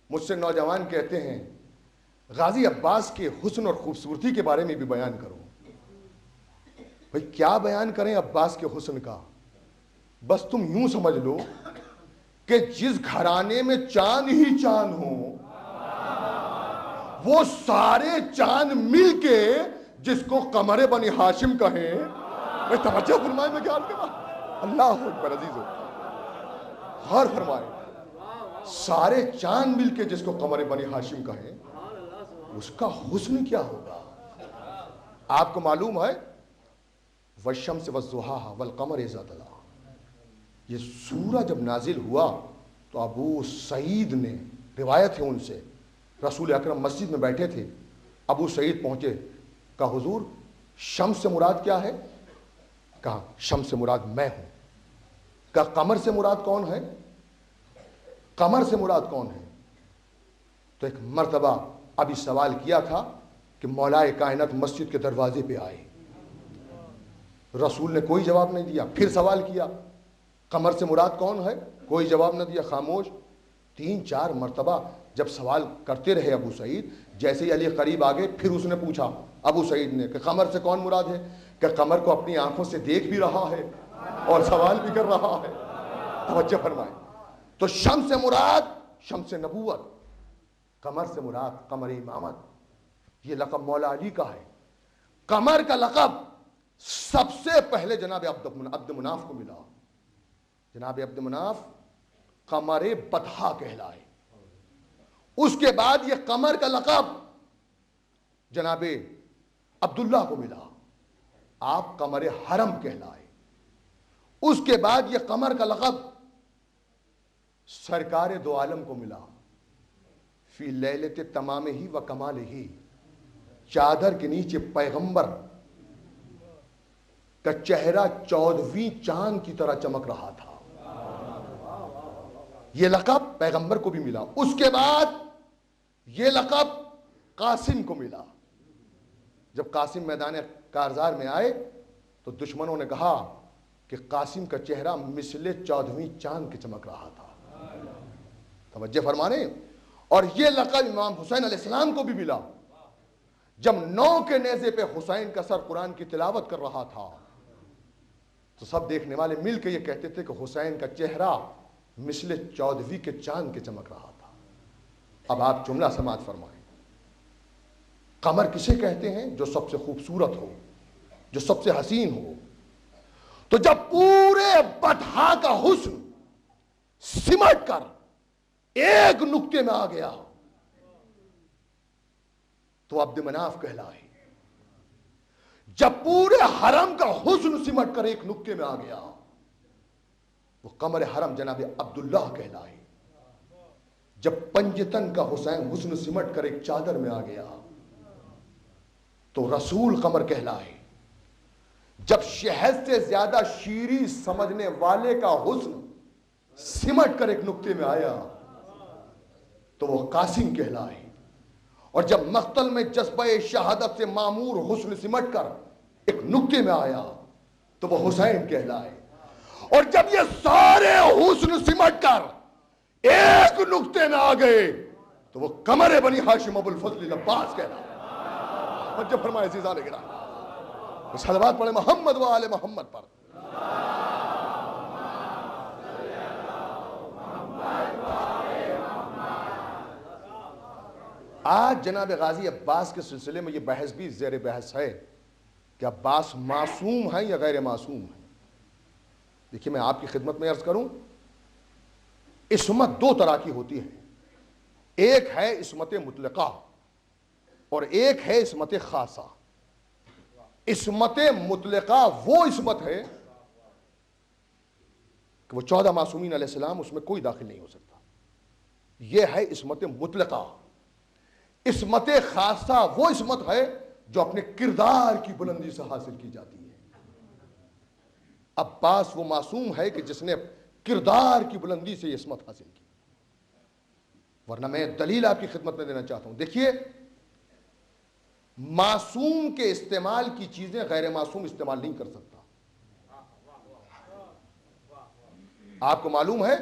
مجھ سے نوجوان کہتے ہیں غازی عباس کے حسن اور خوبصورتی کے بارے میں بھی بیان کرو. بھئی کیا بیان کریں عباس کے حسن کا؟ بس تم یوں سمجھ لو کہ جس گھرانے میں چاند ہی چاند ہوں, وہ سارے چاند مل کے جس کو قمر بنی ہاشم کہیں. میں توجہ فرمائے میں خیال کرا, اللہ اکبر عزیزو, غور فرمائے, سارے چاند مل کے جس کو قمر بنی ہاشم کہیں, اس کا حسن کیا ہوگا. آپ کو معلوم ہے والشمس والضحاها والقمر اذا طلع, یہ سورہ جب نازل ہوا تو ابو سعید نے, روایت ہے ان سے, رسول اکرم مسجد میں بیٹھے تھے, ابو سعید پہنچے, کہا حضور شمس سے مراد کیا ہے؟ کہا شمس سے مراد میں ہوں. کہا قمر سے مراد کون ہے؟ قمر سے مراد کون ہے؟ تو ایک مرتبہ ابھی سوال کیا تھا کہ مولا کائنات مسجد کے دروازے پہ آئے. رسول نے کوئی جواب نہیں دیا. پھر سوال کیا قمر سے مراد کون ہے؟ کوئی جواب نہ دیا, خاموش. 3-4 مرتبہ جب سوال کرتے رہے ابو سعید, جیسے ہی علی قریب آگے پھر اس نے پوچھا ابو سعید نے کہ قمر سے کون مراد ہے؟ کہ قمر کو اپنی آنکھوں سے دیکھ بھی رہا ہے اور سوال بھی کر رہا ہے. توجہ فرمائیں. تو شمس سے مراد شمس نبوت, قمر سے مراد قمر امامت. یہ لقب مولا علی کا ہے. قمر کا لقب سب سے پہلے جناب عبد مناف کو ملا. جناب عبد مناف قمر بطحا کہلائے. اس کے بعد یہ قمر کا لقب جناب عبداللہ کو ملا, آپ قمر حرم کہلائے. اس کے بعد یہ قمر کا لقب سرکار دو عالم کو ملا, فی لیلت تمام ہی و کمال ہی, چادر کے نیچے پیغمبر کا چہرہ 14ویں چاند کی طرح چمک رہا تھا. یہ لقب پیغمبر کو بھی ملا. اس کے بعد یہ لقب قاسم کو ملا. جب قاسم میدان کارزار میں آئے تو دشمنوں نے کہا کہ قاسم کا چہرہ مثل 14ویں چاند کے چمک رہا تھا. توجہ فرمانے. اور یہ لقب امام حسین علیہ السلام کو بھی ملا. جب 9 کے نیزے پہ حسین کا سر قرآن کی تلاوت کر رہا تھا تو سب دیکھنے والے مل کے یہ کہتے تھے کہ حسین کا چہرہ مثل 14ویں کے چاند کے چمک رہا تھا. اب آپ جملہ سماعت فرمائیں. قمر کسے کہتے ہیں؟ جو سب سے خوبصورت ہو, جو سب سے حسین ہو. تو جب پورے بطحا کا حسن سمٹ کر ایک نقطے میں آ گیا تو عبد مناف کہلائے. جب پورے حرم کا حسن سمٹ کر ایک نقطے میں آ گیا وہ قمر حرم جناب عبداللہ کہلائے. جب پنجتن کا حسین حسن سمٹ کر ایک چادر میں آ گیا تو رسول قمر کہلائے. جب شہد سے زیادہ شیریں سمجھنے والے کا حسن سمٹ کر ایک نقطے میں آیا تو وہ قاسم کہلائے. اور جب مقتل میں جذبہ شہادت سے معمور حسن سمٹ کر ایک نقطے میں آیا تو وہ حسین کہلائے. اور جب یہ سارے حسن سمٹ کر ایک نقطے میں آ گئے تو وہ قمر بنی ہاشم ابو الفضل عباس کہلائے. توجہ فرمائے عزیزان گرامی، صلوات پڑھیں محمد و آل محمد پر۔ آج جناب غازی عباس کے سلسلے میں یہ بحث بھی زیر بحث ہے کہ عباس معصوم ہیں یا غیر معصوم ہیں۔ دیکھیے میں آپ کی خدمت میں عرض کروں، عصمت دو طرح کی ہوتی ہے، ایک ہے عصمت مطلقہ اور ایک ہے عصمت خاصہ۔ عصمت مطلقہ وہ عصمت ہے کہ وہ 14 معصومین علیہ السلام، اس میں کوئی داخل نہیں ہو سکتا، یہ ہے عصمت مطلقہ۔ عصمت خاصہ وہ عصمت ہے جو اپنے کردار کی بلندی سے حاصل کی جاتی ہے۔ عباس وہ معصوم ہے کہ جس نے کردار کی بلندی سے یہ عصمت حاصل کی، ورنہ میں دلیل آپ کی خدمت میں دینا چاہتا ہوں۔ دیکھیے معصوم کے استعمال کی چیزیں غیر معصوم استعمال نہیں کر سکتا۔ آپ کو معلوم ہے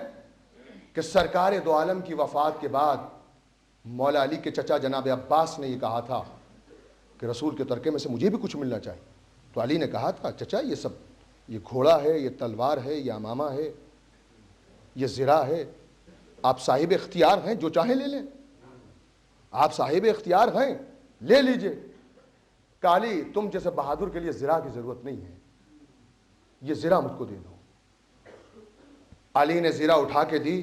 کہ سرکار دو عالم کی وفات کے بعد مولا علی کے چچا جناب عباس نے یہ کہا تھا کہ رسول کے ترکے میں سے مجھے بھی کچھ ملنا چاہیے۔ تو علی نے کہا تھا چچا یہ سب، یہ گھوڑا ہے، یہ تلوار ہے، یہ امامہ ہے، یہ زرہ ہے، آپ صاحب اختیار ہیں، جو چاہیں لے لیں، آپ صاحب اختیار ہیں، لے لیجئے۔ کہ علی تم جیسے بہادر کے لیے زرہ کی ضرورت نہیں ہے، یہ زرہ مجھ کو دے دو۔ علی نے زرہ اٹھا کے دی،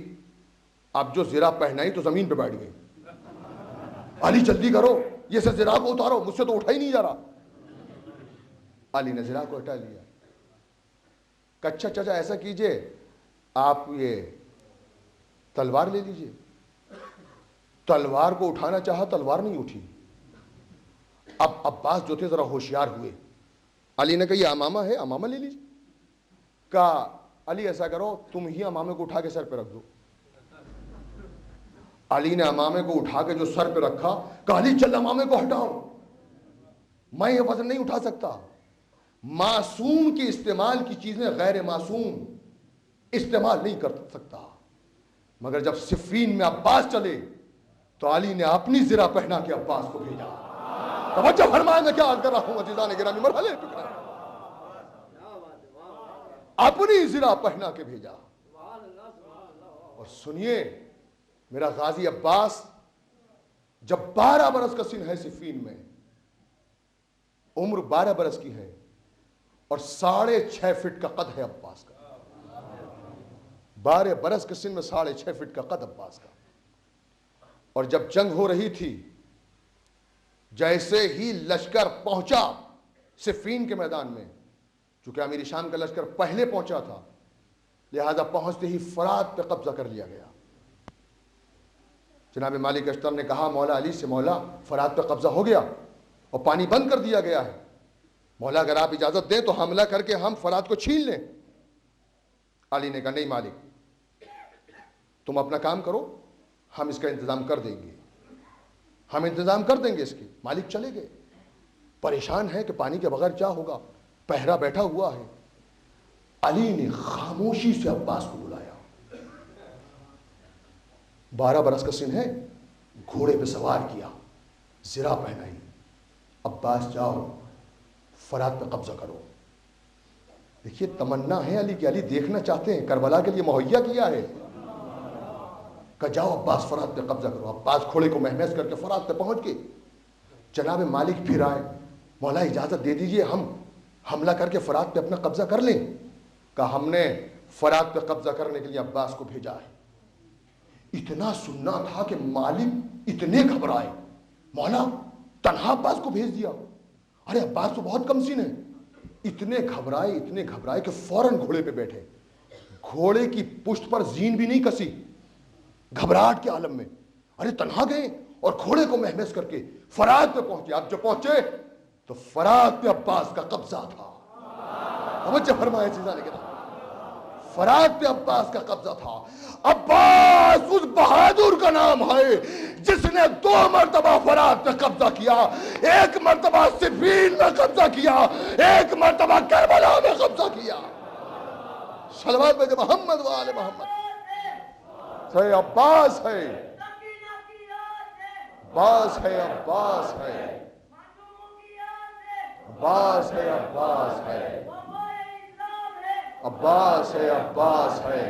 اب جو زرہ پہنائی تو زمین پہ بیٹھ گئی۔ علی جلدی کرو، یہ سے زرہ کو اتارو، مجھ سے تو اٹھا ہی نہیں جا رہا۔ علی نے زرہ کو ہٹا لیا۔ کہ اچھا چچا ایسا کیجئے، آپ یہ تلوار لے لیجئے۔ تلوار کو اٹھانا چاہا، تلوار نہیں اٹھی۔ اب عباس جو تھے ذرا ہوشیار ہوئے، علی نے کہا یہ امامہ ہے، امامہ لے لیجئے۔ کہا علی ایسا کرو تم ہی امامے کو اٹھا کے سر پہ رکھ دو۔ علی نے امامے کو اٹھا کے جو سر پہ رکھا، کہا علی چل امامے کو ہٹاؤ، میں یہ وزن نہیں اٹھا سکتا۔ معصوم کی استعمال کی چیزیں غیر معصوم استعمال نہیں کر سکتا۔ مگر جب صفین میں عباس چلے تو علی نے اپنی زرہ پہنا کے عباس کو بھیجا۔ توجہ فرمائیں میں کیا عرض کر رہا ہوں عزیزان گرامی، مرحلے ٹکرا اپنی زرہ پہنا کے بھیجا۔ اور سنیے میرا غازی عباس جب 12 برس کا سن ہے، صفین میں عمر 12 برس کی ہے اور 6.5 فٹ کا قد ہے عباس کا۔ 12 برس کے سن میں 6.5 فٹ کا قد عباس کا۔ اور جب جنگ ہو رہی تھی، جیسے ہی لشکر پہنچا صفین کے میدان میں، چونکہ امیر شام کا لشکر پہلے پہنچا تھا، لہذا پہنچتے ہی فرات پہ قبضہ کر لیا گیا۔ جناب مالک اشتر نے کہا مولا علی سے، مولا فرات پہ قبضہ ہو گیا اور پانی بند کر دیا گیا ہے، مولا اگر آپ اجازت دیں تو حملہ کر کے ہم فرات کو چھین لیں۔ علی نے کہا نہیں مالک، تم اپنا کام کرو، ہم اس کا انتظام کر دیں گے، ہم انتظام کر دیں گے اس کی۔ مالک چلے گئے، پریشان ہے کہ پانی کے بغیر کیا ہوگا، پہرا بیٹھا ہوا ہے۔ علی نے خاموشی سے عباس کو بلایا۔ 12 برس کا سن ہے، گھوڑے پہ سوار کیا، زرہ پہنائی، عباس جاؤ فرات پہ قبضہ کرو۔ دیکھیے تمنا ہے علی کی، علی دیکھنا چاہتے ہیں، کربلا کے لیے مہیا کیا ہے کہ جاؤ عباس فرات پہ قبضہ کرو۔ عباس گھوڑے کو مہمیز کر کے فرات پہ پہنچ گئے۔ جناب مالک پھر آئے، مولا اجازت دے دیجئے ہم حملہ کر کے فرات پہ اپنا قبضہ کر لیں۔ کہ ہم نے فرات پہ قبضہ کرنے کے لیے عباس کو بھیجا ہے۔ اتنا سننا تھا کہ مالک اتنے گھبرائے، مولا تنہا عباس کو بھیج دیا، ارے عباس تو بہت کم سن ہے۔ اتنے گھبرائے کہ فوراً گھوڑے پہ بیٹھے، گھوڑے کی پشت پر زین بھی نہیں کسی، گھبراہٹ کے عالم میں، ارے تنہا گئے اور گھوڑے کو مہمیز کر کے فرات پہ پہنچے۔ اب جب پہنچے تو فرات پہ عباس کا قبضہ تھا۔ توجہ فرمائے چیزاں لے فرات پہ عباس کا قبضہ تھا۔ عباس اس بہادر کا نام ہے جس نے 2 مرتبہ فرات پہ قبضہ کیا، 1 مرتبہ صفین میں قبضہ کیا، 1 مرتبہ کربلا میں قبضہ کیا۔ صلوات پہ محمد و آل محمد۔ ہے عباس ہے، عباس ہے، عباس ہے۔ عباس ہے، عباس ہے، عباس ہے، عباس ہے،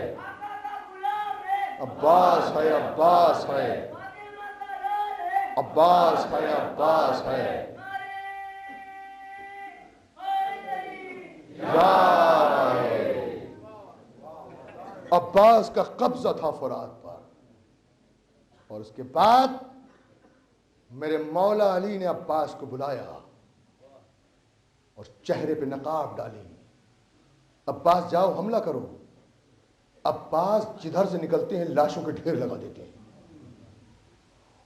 عباس ہے، عباس ہے، عباس ہے، عباس ہے، عباس کا قبضہ تھا فرات پر. اور اس کے بعد میرے مولا علی نے عباس کو بلایا اور چہرے پہ نقاب ڈالی. عباس جاؤ حملہ کرو. عباس جدھر سے نکلتے ہیں لاشوں کے ڈھیر لگا دیتے ہیں.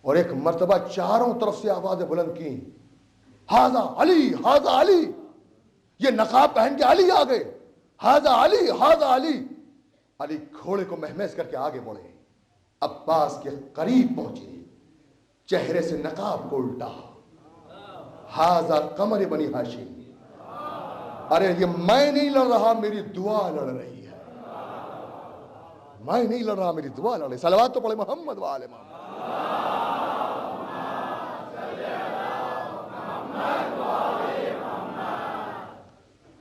اور ایک مرتبہ چاروں طرف سے آوازیں بلند کی، ہاذا علی، ہاذا علی، یہ نقاب پہن کے علی آ گئے، ہاذا علی، ہاذا علی. علی گھوڑے کو مہمیز کر کے آگے بڑھے، عباس کے قریب پہنچے، چہرے سے نقاب کو الٹا، ہاذا قمر بنی ہاشم. ارے یہ میں نہیں لڑ رہا، میری دعا لڑ رہی ہے. میں نہیں لڑ رہا، میری دعا لڑ رہی. صلوات تو پڑھے محمد وآل محمد.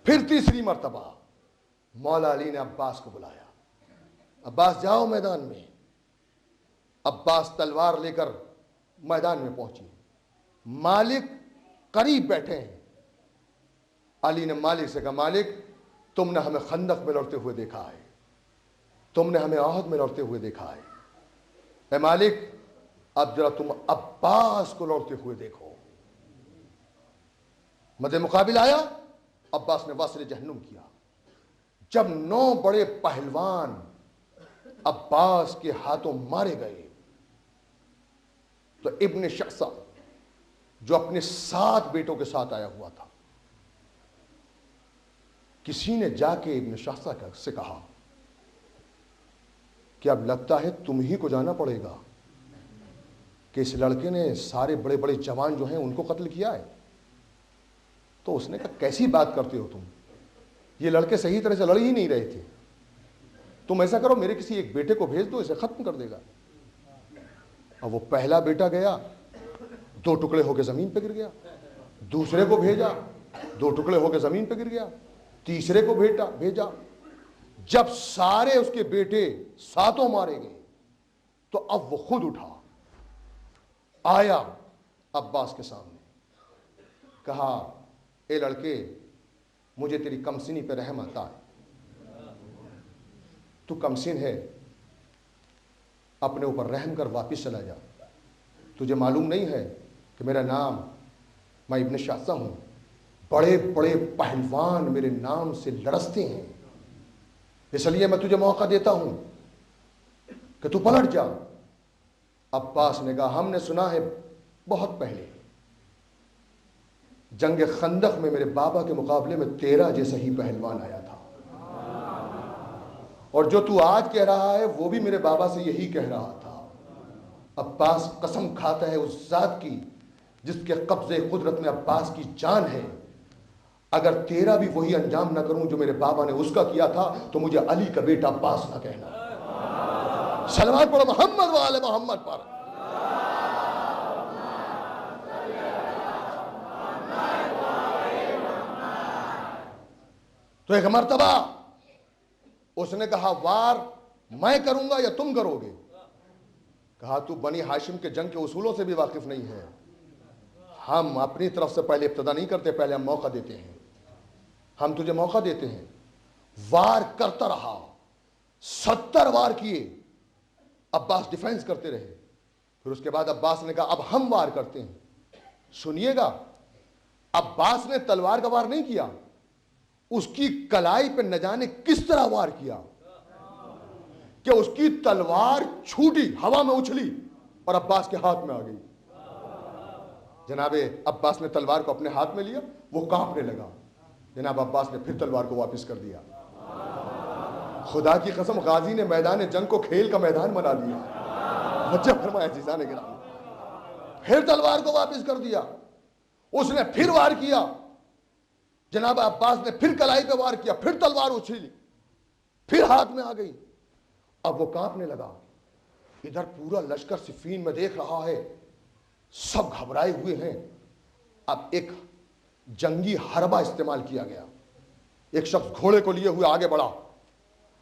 پھر تیسری مرتبہ مولا علی نے عباس کو بلایا، عباس جاؤ میدان میں. عباس تلوار لے کر میدان میں پہنچی. مالک قریب بیٹھے ہیں. علی نے مالک سے کہا، مالک تم نے ہمیں خندق میں لڑتے ہوئے دیکھا ہے، تم نے ہمیں احد میں لڑتے ہوئے دیکھا ہے. اے مالک اب ذرا تم عباس کو لڑتے ہوئے دیکھو. مد مقابل آیا، عباس نے وصل جہنم کیا. جب 9 بڑے پہلوان عباس کے ہاتھوں مارے گئے تو ابن شعثہ جو اپنے 7 بیٹوں کے ساتھ آیا ہوا تھا، کسی نے جا کے ابن شعثہ سے کہا کہ اب لگتا ہے تم ہی کو جانا پڑے گا کہ اس لڑکے نے سارے بڑے بڑے جوان جو ہیں ان کو قتل کیا ہے. تو اس نے کہا کیسی بات کرتے ہو تم، یہ لڑکے صحیح طرح سے لڑ ہی نہیں رہے تھے. تم ایسا کرو میرے کسی ایک بیٹے کو بھیج دو، اسے ختم کر دے گا. اور وہ پہلا بیٹا گیا، 2 ٹکڑے ہو کے زمین پہ گر گیا. دوسرے کو بھیجا، 2 ٹکڑے ہو کے زمین پہ گر گیا. تیسرے کو بھیجا. جب سارے اس کے بیٹے 7 مارے گئے تو اب وہ خود اٹھا آیا عباس کے سامنے، کہا اے لڑکے مجھے تیری کمسنی پہ رحم آتا ہے، تو کمسن ہے، اپنے اوپر رحم کر واپس چلا جا. تجھے معلوم نہیں ہے کہ میرا نام، میں ابن شعثہ ہوں، بڑے بڑے پہلوان میرے نام سے لڑستے ہیں، اس لیے میں تجھے موقع دیتا ہوں کہ تو پلٹ جا. عباس نے کہا ہم نے سنا ہے بہت پہلے جنگ خندق میں میرے بابا کے مقابلے میں تیرا جیسا ہی پہلوان آیا تھا، اور جو تو آج کہہ رہا ہے وہ بھی میرے بابا سے یہی کہہ رہا تھا. عباس قسم کھاتا ہے اس ذات کی جس کے قبضے قدرت میں عباس کی جان ہے، اگر تیرا بھی وہی انجام نہ کروں جو میرے بابا نے اس کا کیا تھا تو مجھے علی کا بیٹا عباس نہ کہنا. صلوات پڑھو محمد وآل محمد پر. تو ایک مرتبہ اس نے کہا وار میں کروں گا یا تم کرو گے؟ کہا تو بنی ہاشم کے جنگ کے اصولوں سے بھی واقف نہیں ہے. ہم اپنی طرف سے پہلے ابتدا نہیں کرتے، پہلے ہم موقع دیتے ہیں. ہم تجھے موقع دیتے ہیں. وار کرتا رہا، 70 وار کیے. عباس ڈیفینس کرتے رہے. پھر اس کے بعد عباس نے کہا اب ہم وار کرتے ہیں. سنیے گا، عباس نے تلوار کا وار نہیں کیا، اس کی کلائی پہ نہ جانے کس طرح وار کیا کہ اس کی تلوار چھوٹی، ہوا میں اچھلی اور عباس کے ہاتھ میں آ گئی. جناب عباس نے تلوار کو اپنے ہاتھ میں لیا، وہ کانپنے لگا. جناب عباس نے پھر تلوار کو واپس کر دیا. خدا کی قسم غازی نے میدان جنگ کو کھیل کا میدان بنا دیا. بچہ فرمایا عزیزان گرامی، پھر تلوار کو واپس کر دیا. اس نے پھر وار کیا، جناب عباس نے پھر کلائی پہ وار کیا، پھر تلوار اچھلی، پھر ہاتھ میں آ گئی. اب وہ کانپنے لگا. ادھر پورا لشکر صفین میں دیکھ رہا ہے، سب گھبرائے ہوئے ہیں. اب ایک جنگی حربہ استعمال کیا گیا. ایک شخص گھوڑے کو لیے ہوئے آگے بڑھا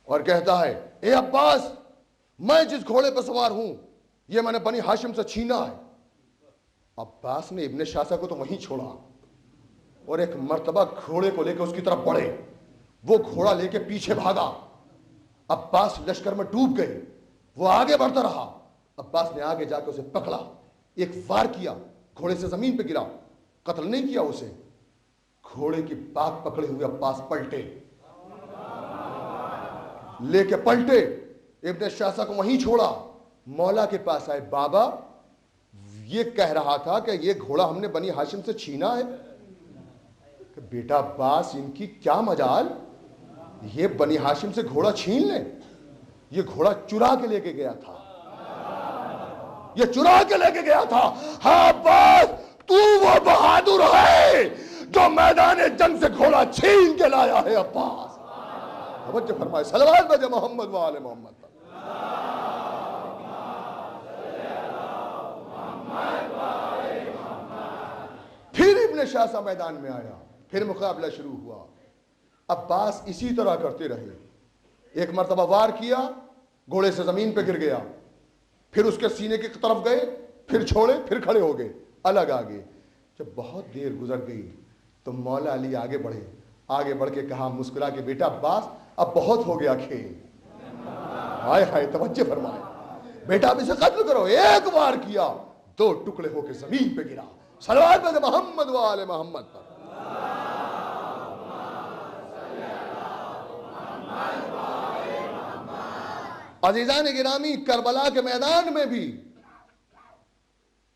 اور کہتا ہے اے عباس میں جس گھوڑے پر سوار ہوں یہ میں نے بنی ہاشم سے چھینا ہے. عباس نے ابن شاسا کو تو وہیں چھوڑا اور ایک مرتبہ گھوڑے کو لے کے اس کی طرف بڑھے. وہ گھوڑا لے کے پیچھے بھاگا. عباس لشکر میں ڈوب گئے. وہ آگے بڑھتا رہا. عباس نے آگے جا کے اسے پکڑا, ایک وار کیا, گھوڑے سے زمین پہ گرا. قتل نہیں کیا اسے. گھوڑے کی پاک پکڑے ہوئے عباس پلٹے, لے کے پلٹے, ابن شاسا کو وہیں چھوڑا. مولا کے پاس آئے, بابا یہ کہہ رہا تھا کہ یہ گھوڑا ہم نے بنی ہاشم سے چھینا ہے. کہ بیٹا عباس ان کی کیا مجال, یہ بنی ہاشم سے گھوڑا چھین لیں. یہ گھوڑا چرا کے لے کے گیا تھا, یہ چرا کے لے کے گیا تھا. ہاں عباس تو وہ بہادر ہے جو میدان جنگ سے گھوڑا چھین کے لایا ہے. عباس توجہ فرمائے, صلوات بھیجے محمد و آل محمد. پھر ابن شاسا میدان میں آیا, پھر مقابلہ شروع ہوا. عباس اسی طرح کرتے رہے. ایک مرتبہ وار کیا, گھوڑے سے زمین پہ گر گیا. پھر اس کے سینے کی طرف گئے, پھر چھوڑے, پھر کھڑے ہو گئے, الگ آگے. جب بہت دیر گزر گئی تو مولا علی آگے بڑھے. آگے بڑھ کے کہا مسکرا کے, بیٹا عباس اب بہت ہو گیا کھیل. ہائے ہائے, توجہ فرمائے, بیٹا اب اسے قتل کرو. ایک وار کیا, 2 ٹکڑے ہو کے زمین پہ گرا. صلوات بھیجے محمد و آل محمد پر. عزیزان گرامی, کربلا کے میدان میں بھی,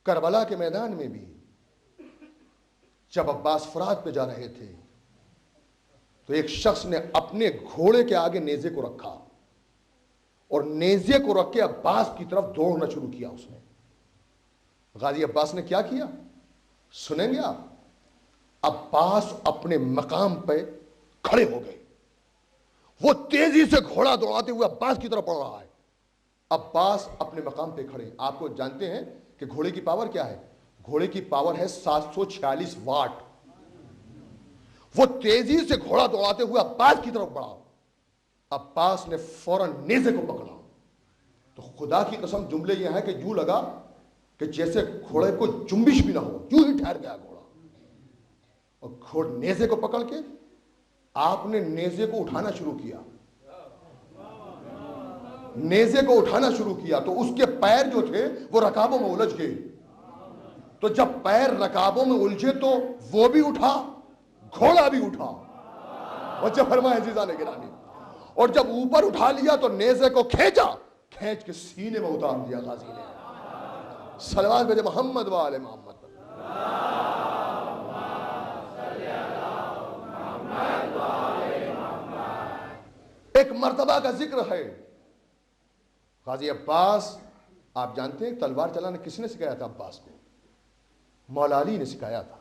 کربلا کے میدان میں بھی جب عباس فرات پہ جا رہے تھے تو ایک شخص نے اپنے گھوڑے کے آگے نیزے کو رکھا اور نیزے کو رکھ کے عباس کی طرف دوڑنا شروع کیا. اس نے, غازی عباس نے کیا کیا سنیں گے آپ. عباس اپنے مقام پہ کھڑے ہو گئے. وہ تیزی سے گھوڑا دوڑاتے ہوئے عباس کی طرف بڑھ رہا ہے. عباس اپنے مقام پہ کھڑے. آپ کو جانتے ہیں کہ گھوڑے کی پاور کیا ہے؟ گھوڑے کی پاور ہے 746 واٹ. وہ تیزی سے گھوڑا دوڑاتے ہوئے عباس کی طرف بڑھا. عباس نے فوراً نیزے کو پکڑا. تو خدا کی قسم جملے یہ ہے کہ یوں لگا کہ جیسے گھوڑے کو جنبش بھی نہ ہو, یوں ہی ٹھہر گیا گھوڑا. اور نیزے کو پکڑ کے آپ نے نیزے کو اٹھانا شروع کیا. نیزے کو اٹھانا شروع کیا تو اس کے پیر جو تھے وہ رکابوں میں الجھ گئے. تو جب پیر رکابوں میں الجھے تو وہ بھی اٹھا, گھوڑا بھی اٹھا. بچہ فرمائے عزیزان گرامی. اور جب اوپر اٹھا لیا تو نیزے کو کھینچا, کھینچ کے سینے میں اتار دیا غازی نے. صلوات بھیجے محمد و آل محمد. ایک مرتبہ کا ذکر ہے, غازی عباس, آپ جانتے ہیں تلوار چلانا کس نے سکھایا تھا عباس کو؟ مولا علی نے سکھایا تھا.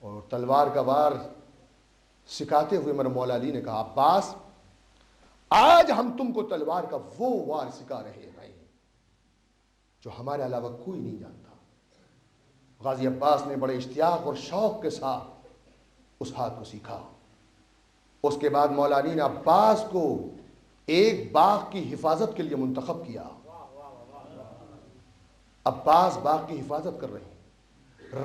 اور تلوار کا وار سکھاتے ہوئے میرے مولا علی نے کہا عباس آج ہم تم کو تلوار کا وہ وار سکھا رہے ہیں جو ہمارے علاوہ کوئی نہیں جانتا. غازی عباس نے بڑے اشتیاق اور شوق کے ساتھ اس ہاتھ کو سیکھا. اس کے بعد مولا علی نے عباس کو ایک باغ کی حفاظت کے لیے منتخب کیا. عباس باغ کی حفاظت کر رہے ہیں.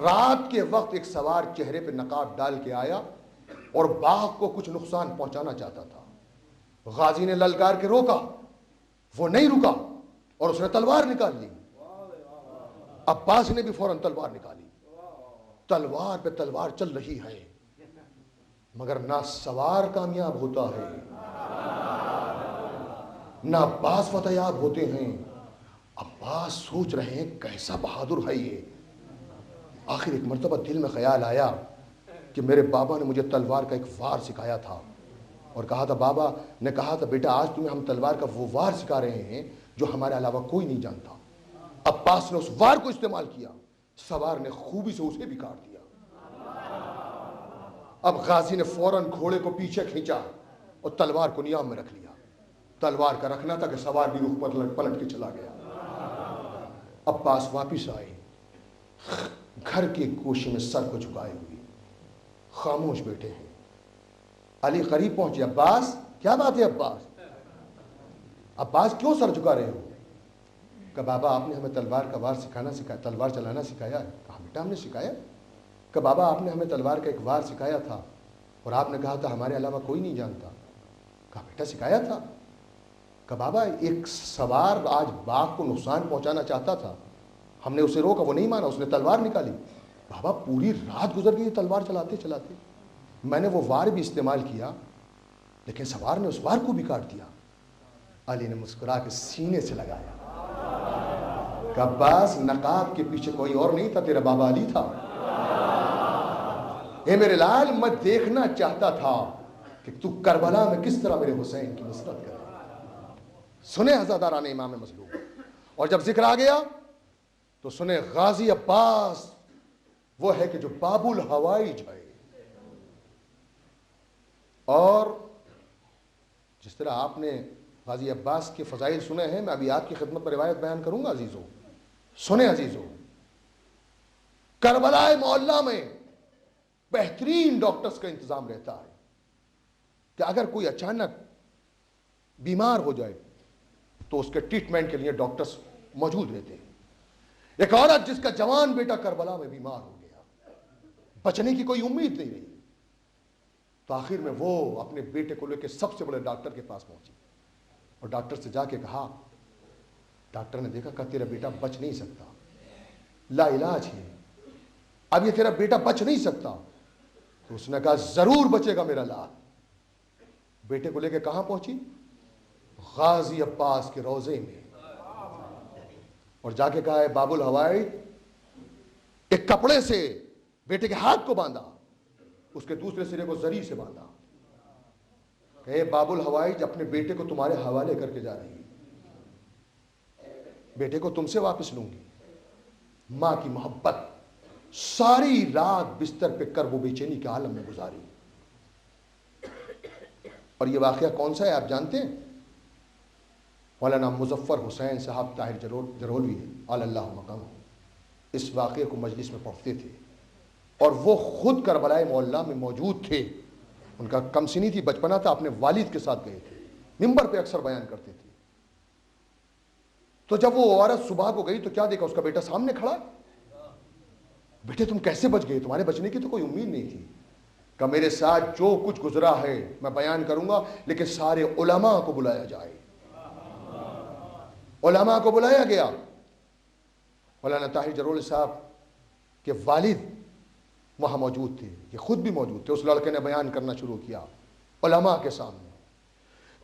رات کے وقت ایک سوار چہرے پہ نقاب ڈال کے آیا اور باغ کو کچھ نقصان پہنچانا چاہتا تھا. غازی نے للکار کے روکا, وہ نہیں رکا اور اس نے تلوار نکال لی. عباس نے بھی فوراً تلوار نکالی. تلوار پہ تلوار چل رہی ہے مگر نہ سوار کامیاب ہوتا ہے نہ عباس فتحیاب ہوتے ہیں. عباس سوچ رہے ہیں کیسا بہادر ہے یہ. آخر ایک مرتبہ دل میں خیال آیا کہ میرے بابا نے مجھے تلوار کا ایک وار سکھایا تھا اور کہا تھا, بابا نے کہا تھا بیٹا آج تمہیں ہم تلوار کا وہ وار سکھا رہے ہیں جو ہمارے علاوہ کوئی نہیں جانتا. عباس نے اس وار کو استعمال کیا, سوار نے خوبی سے اسے بھی کاٹ دیا. اب غازی نے فوراً گھوڑے کو پیچھے کھینچا اور تلوار کو نیام میں رکھ لیا. تلوار کا رکھنا تھا کہ سوار بھی رخ پر پلٹ کے چلا گیا. عباس واپس آئے, گھر کے گوشے میں سر کو جھکائے ہوئے. خاموش بیٹے ہیں. علی قریب پہنچے. عباس کیا بات ہے عباس؟ عباس کیوں سر جھکا رہے ہو؟ کہ بابا آپ نے ہمیں تلوار کا وار تلوار چلانا سکھایا ہے. کہا بیٹا ہم نے سکھایا. کہ بابا آپ نے ہمیں تلوار کا ایک وار سکھایا تھا اور آپ نے کہا تھا ہمارے علاوہ کوئی نہیں جانتا. کہا بیٹا سکھایا تھا. کہ بابا ایک سوار آج باغ کو نقصان پہنچانا چاہتا تھا, ہم نے اسے روکا, وہ نہیں مانا, اس نے تلوار نکالی. بابا پوری رات گزر گئی تلوار چلاتے چلاتے, میں نے وہ وار بھی استعمال کیا لیکن سوار نے اس وار کو بھی کاٹ دیا. علی نے مسکرا کے سینے سے لگایا کہ عباس نقاب کے پیچھے کوئی اور نہیں تھا, تیرا بابا علی تھا. اے میرے لال, میں دیکھنا چاہتا تھا کہ تو کربلا میں کس طرح میرے حسین کی نصرت کرے. سنے عزاداران امام مظلوم. اور جب ذکر آ گیا تو سنے غازی عباس وہ ہے کہ جو باب الحوائج ہے. اور جس طرح آپ نے غازی عباس کے فضائل سنے ہیں, میں ابھی آپ کی خدمت پر روایت بیان کروں گا عزیزوں. سنے عزیزوں, کربلا معلیٰ میں بہترین ڈاکٹرز کا انتظام رہتا ہے کہ اگر کوئی اچانک بیمار ہو جائے تو اس کے ٹریٹمنٹ کے لیے ڈاکٹرز موجود رہتے ہیں. ایک عورت جس کا جوان بیٹا کربلا میں بیمار ہو گیا, بچنے کی کوئی امید نہیں رہی, تو آخر میں وہ اپنے بیٹے کو لے کے سب سے بڑے ڈاکٹر کے پاس پہنچی اور ڈاکٹر سے جا کے کہا, ڈاکٹر نے دیکھا کہ تیرا بیٹا بچ نہیں سکتا, لا علاج ہے, اب یہ تیرا بیٹا بچ نہیں سکتا. تو اس نے کہا ضرور بچے گا میرا لال. بیٹے کو لے کے کہاں پہنچی؟ غازی عباس کے روضے میں, اور جا کے کہا ہے باب الحوائج, ایک کپڑے سے بیٹے کے ہاتھ کو باندھا, اس کے دوسرے سرے کو زری سے باندھا. کہ باب الحوائج اپنے بیٹے کو تمہارے حوالے کر کے جا رہی ہے, بیٹے کو تم سے واپس لوں گی. ماں کی محبت, ساری رات بستر پہ کر وہ بے چینی کے عالم میں گزاری. اور یہ واقعہ کون سا ہے آپ جانتے ہیں؟ مولانا مظفر حسین صاحب طاہر جرولوی علی اللہ مقام اس واقعے کو مجلس میں پڑھتے تھے, اور وہ خود کربلا معلیٰ میں موجود تھے. ان کا کم سنی تھی, بچپنا تھا, اپنے والد کے ساتھ گئے تھے, منبر پہ اکثر بیان کرتے تھے. تو جب وہ عورت صبح کو گئی تو کیا دیکھا, اس کا بیٹا سامنے کھڑا. بیٹے تم کیسے بچ گئے, تمہارے بچنے کی تو کوئی امید نہیں تھی. کہ میرے ساتھ جو کچھ گزرا ہے میں بیان کروں گا, لیکن سارے علماء کو بلایا جائے. علماء کو بلایا گیا. مولانا طاہر جرولوی صاحب کے والد وہاں موجود تھے, یہ خود بھی موجود تھے. اس لڑکے نے بیان کرنا شروع کیا علماء کے سامنے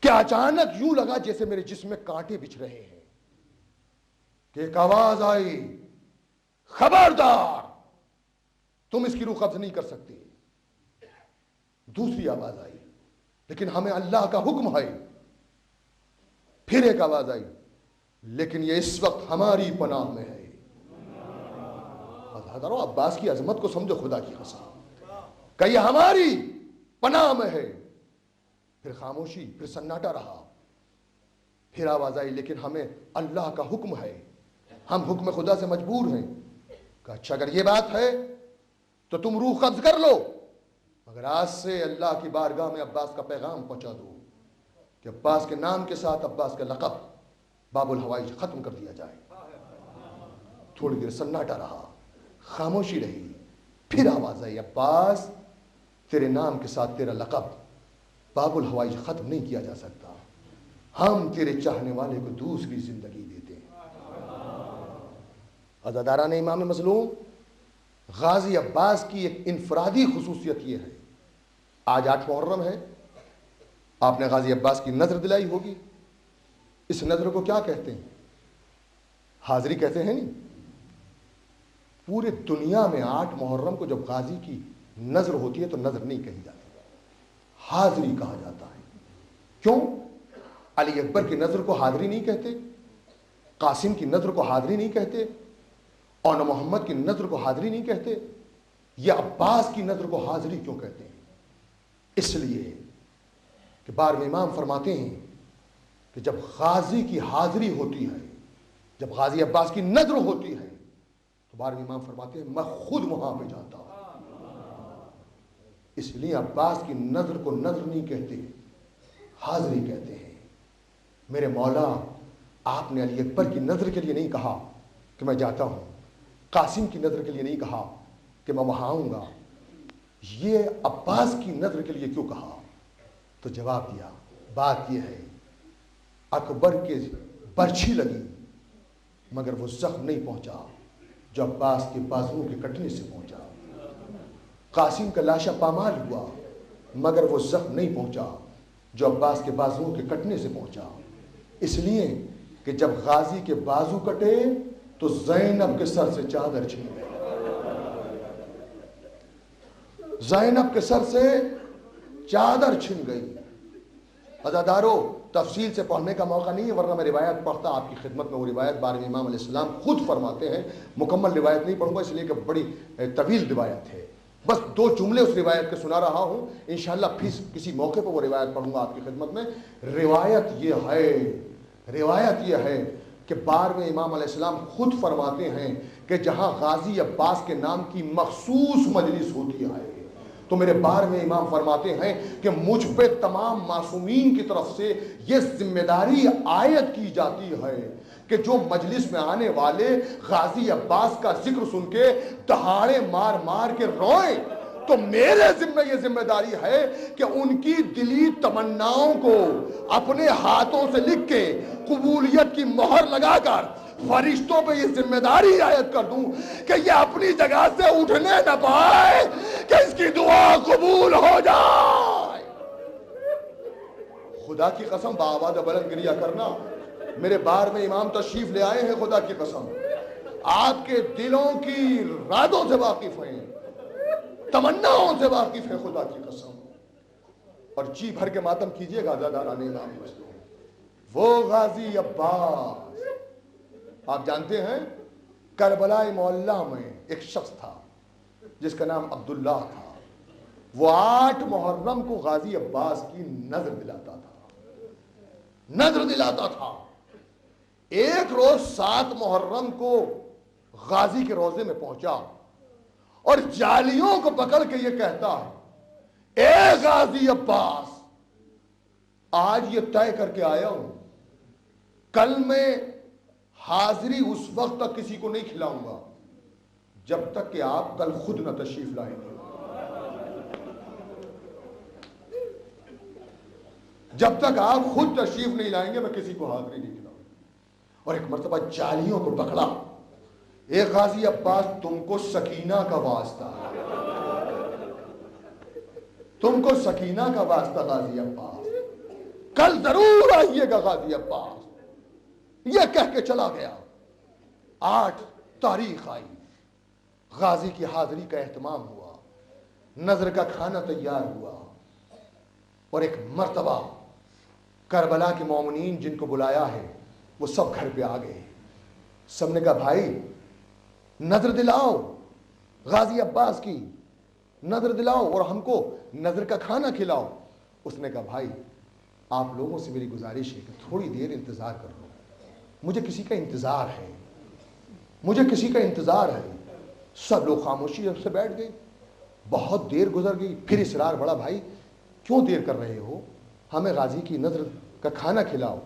کہ اچانک یوں لگا جیسے میرے جسم میں کانٹے بچھ رہے ہیں, کہ ایک آواز آئی, خبردار تم اس کی روح قبض نہیں کر سکتے. دوسری آواز آئی, لیکن ہمیں اللہ کا حکم ہے. پھر ایک آواز آئی, لیکن یہ اس وقت ہماری پناہ میں ہے. حضرات عباس کی عظمت کو سمجھو, خدا کی قسم, کہ یہ ہماری پناہ میں ہے. پھر خاموشی, پھر سناٹا رہا. پھر آواز آئی, لیکن ہمیں اللہ کا حکم ہے, ہم حکم خدا سے مجبور ہیں. کہ اچھا اگر یہ بات ہے تو تم روح قبض کر لو, مگر آج سے اللہ کی بارگاہ میں عباس کا پیغام پہنچا دو کہ عباس کے نام کے ساتھ عباس کا لقب باب الحوائج ختم کر دیا جائے. تھوڑی دیر سناٹا رہا, خاموشی رہی. پھر آواز آئی, عباس تیرے نام کے ساتھ تیرا لقب باب الحوائج ختم نہیں کیا جا سکتا, ہم تیرے چاہنے والے کو دوسری زندگی دیتے ہیں. عزاداران امام مظلوم, غازی عباس کی ایک انفرادی خصوصیت یہ ہے, آج 8 محرم ہے, آپ نے غازی عباس کی نظر دلائی ہوگی. اس نظر کو کیا کہتے ہیں؟ حاضری کہتے ہیں. نہیں, پورے دنیا میں 8 محرم کو جب غازی کی نظر ہوتی ہے تو نظر نہیں کہی جاتی, حاضری کہا جاتا ہے. کیوں؟ علی اکبر کی نظر کو حاضری نہیں کہتے, قاسم کی نظر کو حاضری نہیں کہتے, اور محمد کی نظر کو حاضری نہیں کہتے, یا عباس کی نظر کو حاضری کیوں کہتے ہیں؟ اس لیے کہ بار میں امام فرماتے ہیں کہ جب غازی کی حاضری ہوتی ہے, جب غازی عباس کی نظر ہوتی ہے, تو بار میں امام فرماتے ہیں میں خود وہاں پہ جاتا ہوں. اس لیے عباس کی نظر کو نظر نہیں کہتے، حاضری کہتے ہیں۔ میرے مولا، آپ نے علی اکبر کی نظر کے لیے نہیں کہا کہ میں جاتا ہوں، قاسم کی نظر کے لیے نہیں کہا کہ میں وہاں آؤں گا، یہ عباس کی نظر کے لیے کیوں کہا؟ تو جواب دیا، بات یہ ہے اکبر کے برچھی لگی مگر وہ زخم نہیں پہنچا جو عباس کے بازوؤں کے کٹنے سے پہنچا، قاسم کا لاشا پامال ہوا مگر وہ زخم نہیں پہنچا جو عباس کے بازوؤں کے کٹنے سے پہنچا، اس لیے کہ جب غازی کے بازو کٹے تو زینب کے سر سے چادر چھن گئی، زینب کے سر سے چادر چھن گئی۔ عزادارو، تفصیل سے پڑھنے کا موقع نہیں ہے ورنہ میں روایت پڑھتا آپ کی خدمت میں۔ وہ روایت 12ویں امام علیہ السلام خود فرماتے ہیں، مکمل روایت نہیں پڑھوں گا اس لیے کہ بڑی طویل روایت ہے، بس 2 جملے اس روایت کے سنا رہا ہوں، انشاءاللہ پھر کسی موقع پر وہ روایت پڑھوں گا آپ کی خدمت میں۔ روایت یہ ہے کہ 12ویں امام علیہ السلام خود فرماتے ہیں کہ جہاں غازی عباس کے نام کی مخصوص مجلس ہوتی ہے تو میرے 12ویں امام فرماتے ہیں کہ مجھ پہ تمام معصومین کی طرف سے یہ ذمہ داری عائد کی جاتی ہے کہ جو مجلس میں آنے والے غازی عباس کا ذکر سن کے دہاڑے مار مار کے روئیں تو میرے ذمہ یہ ذمہ داری ہے کہ ان کی دلی تمناؤں کو اپنے ہاتھوں سے لکھ کے قبولیت کی مہر لگا کر فرشتوں پہ یہ ذمہ داری عائد کر دوں کہ یہ اپنی جگہ سے اٹھنے نہ پائے کہ اس کی دعا قبول ہو جائے۔ خدا کی قسم بآواز بلند گریہ کرنا، میرے 12ویں امام تشریف لے آئے ہیں، خدا کی قسم آپ کے دلوں کی رازوں سے واقف ہیں، تمناؤں سے واقف ہے، خدا کی قسم، اور جی بھر کے ماتم کیجئے گا عزاداران امام مظلوم۔ وہ غازی عباس آپ جانتے ہیں کربلا معلیٰ میں ایک شخص تھا جس کا نام عبداللہ تھا، وہ 8 محرم کو غازی عباس کی نظر دلاتا تھا۔ ایک روز 7 محرم کو غازی کے روزے میں پہنچا اور جالیوں کو پکڑ کے یہ کہتا ہے، اے غازی عباس، آج یہ طے کر کے آیا ہوں کل میں حاضری اس وقت تک کسی کو نہیں کھلاؤں گا جب تک کہ آپ کل خود نہ تشریف لائیں گے، جب تک آپ خود تشریف نہیں لائیں گے میں کسی کو حاضری نہیں کھلاؤں گا۔ اور ایک مرتبہ جالیوں کو پکڑا، اے غازی عباس، تم کو سکینہ کا واسطہ ہے، تم کو سکینہ کا واسطہ غازی عباس، کل ضرور آئیے گا غازی عباس۔ یہ کہہ کے چلا گیا۔ 8 تاریخ آئی، غازی کی حاضری کا اہتمام ہوا، نظر کا کھانا تیار ہوا، اور ایک مرتبہ کربلا کے مومنین جن کو بلایا ہے وہ سب گھر پہ آ گئے۔ سب نے کہا بھائی نظر دلاؤ، غازی عباس کی نظر دلاؤ اور ہم کو نظر کا کھانا کھلاؤ۔ اس نے کہا بھائی آپ لوگوں سے میری گزارش ہے کہ تھوڑی دیر انتظار کر لو، مجھے کسی کا انتظار ہے، مجھے کسی کا انتظار ہے۔ سب لوگ خاموشی سے بیٹھ گئے، بہت دیر گزر گئی، پھر اصرار بڑھا، بھائی کیوں دیر کر رہے ہو، ہمیں غازی کی نظر کا کھانا کھلاؤ۔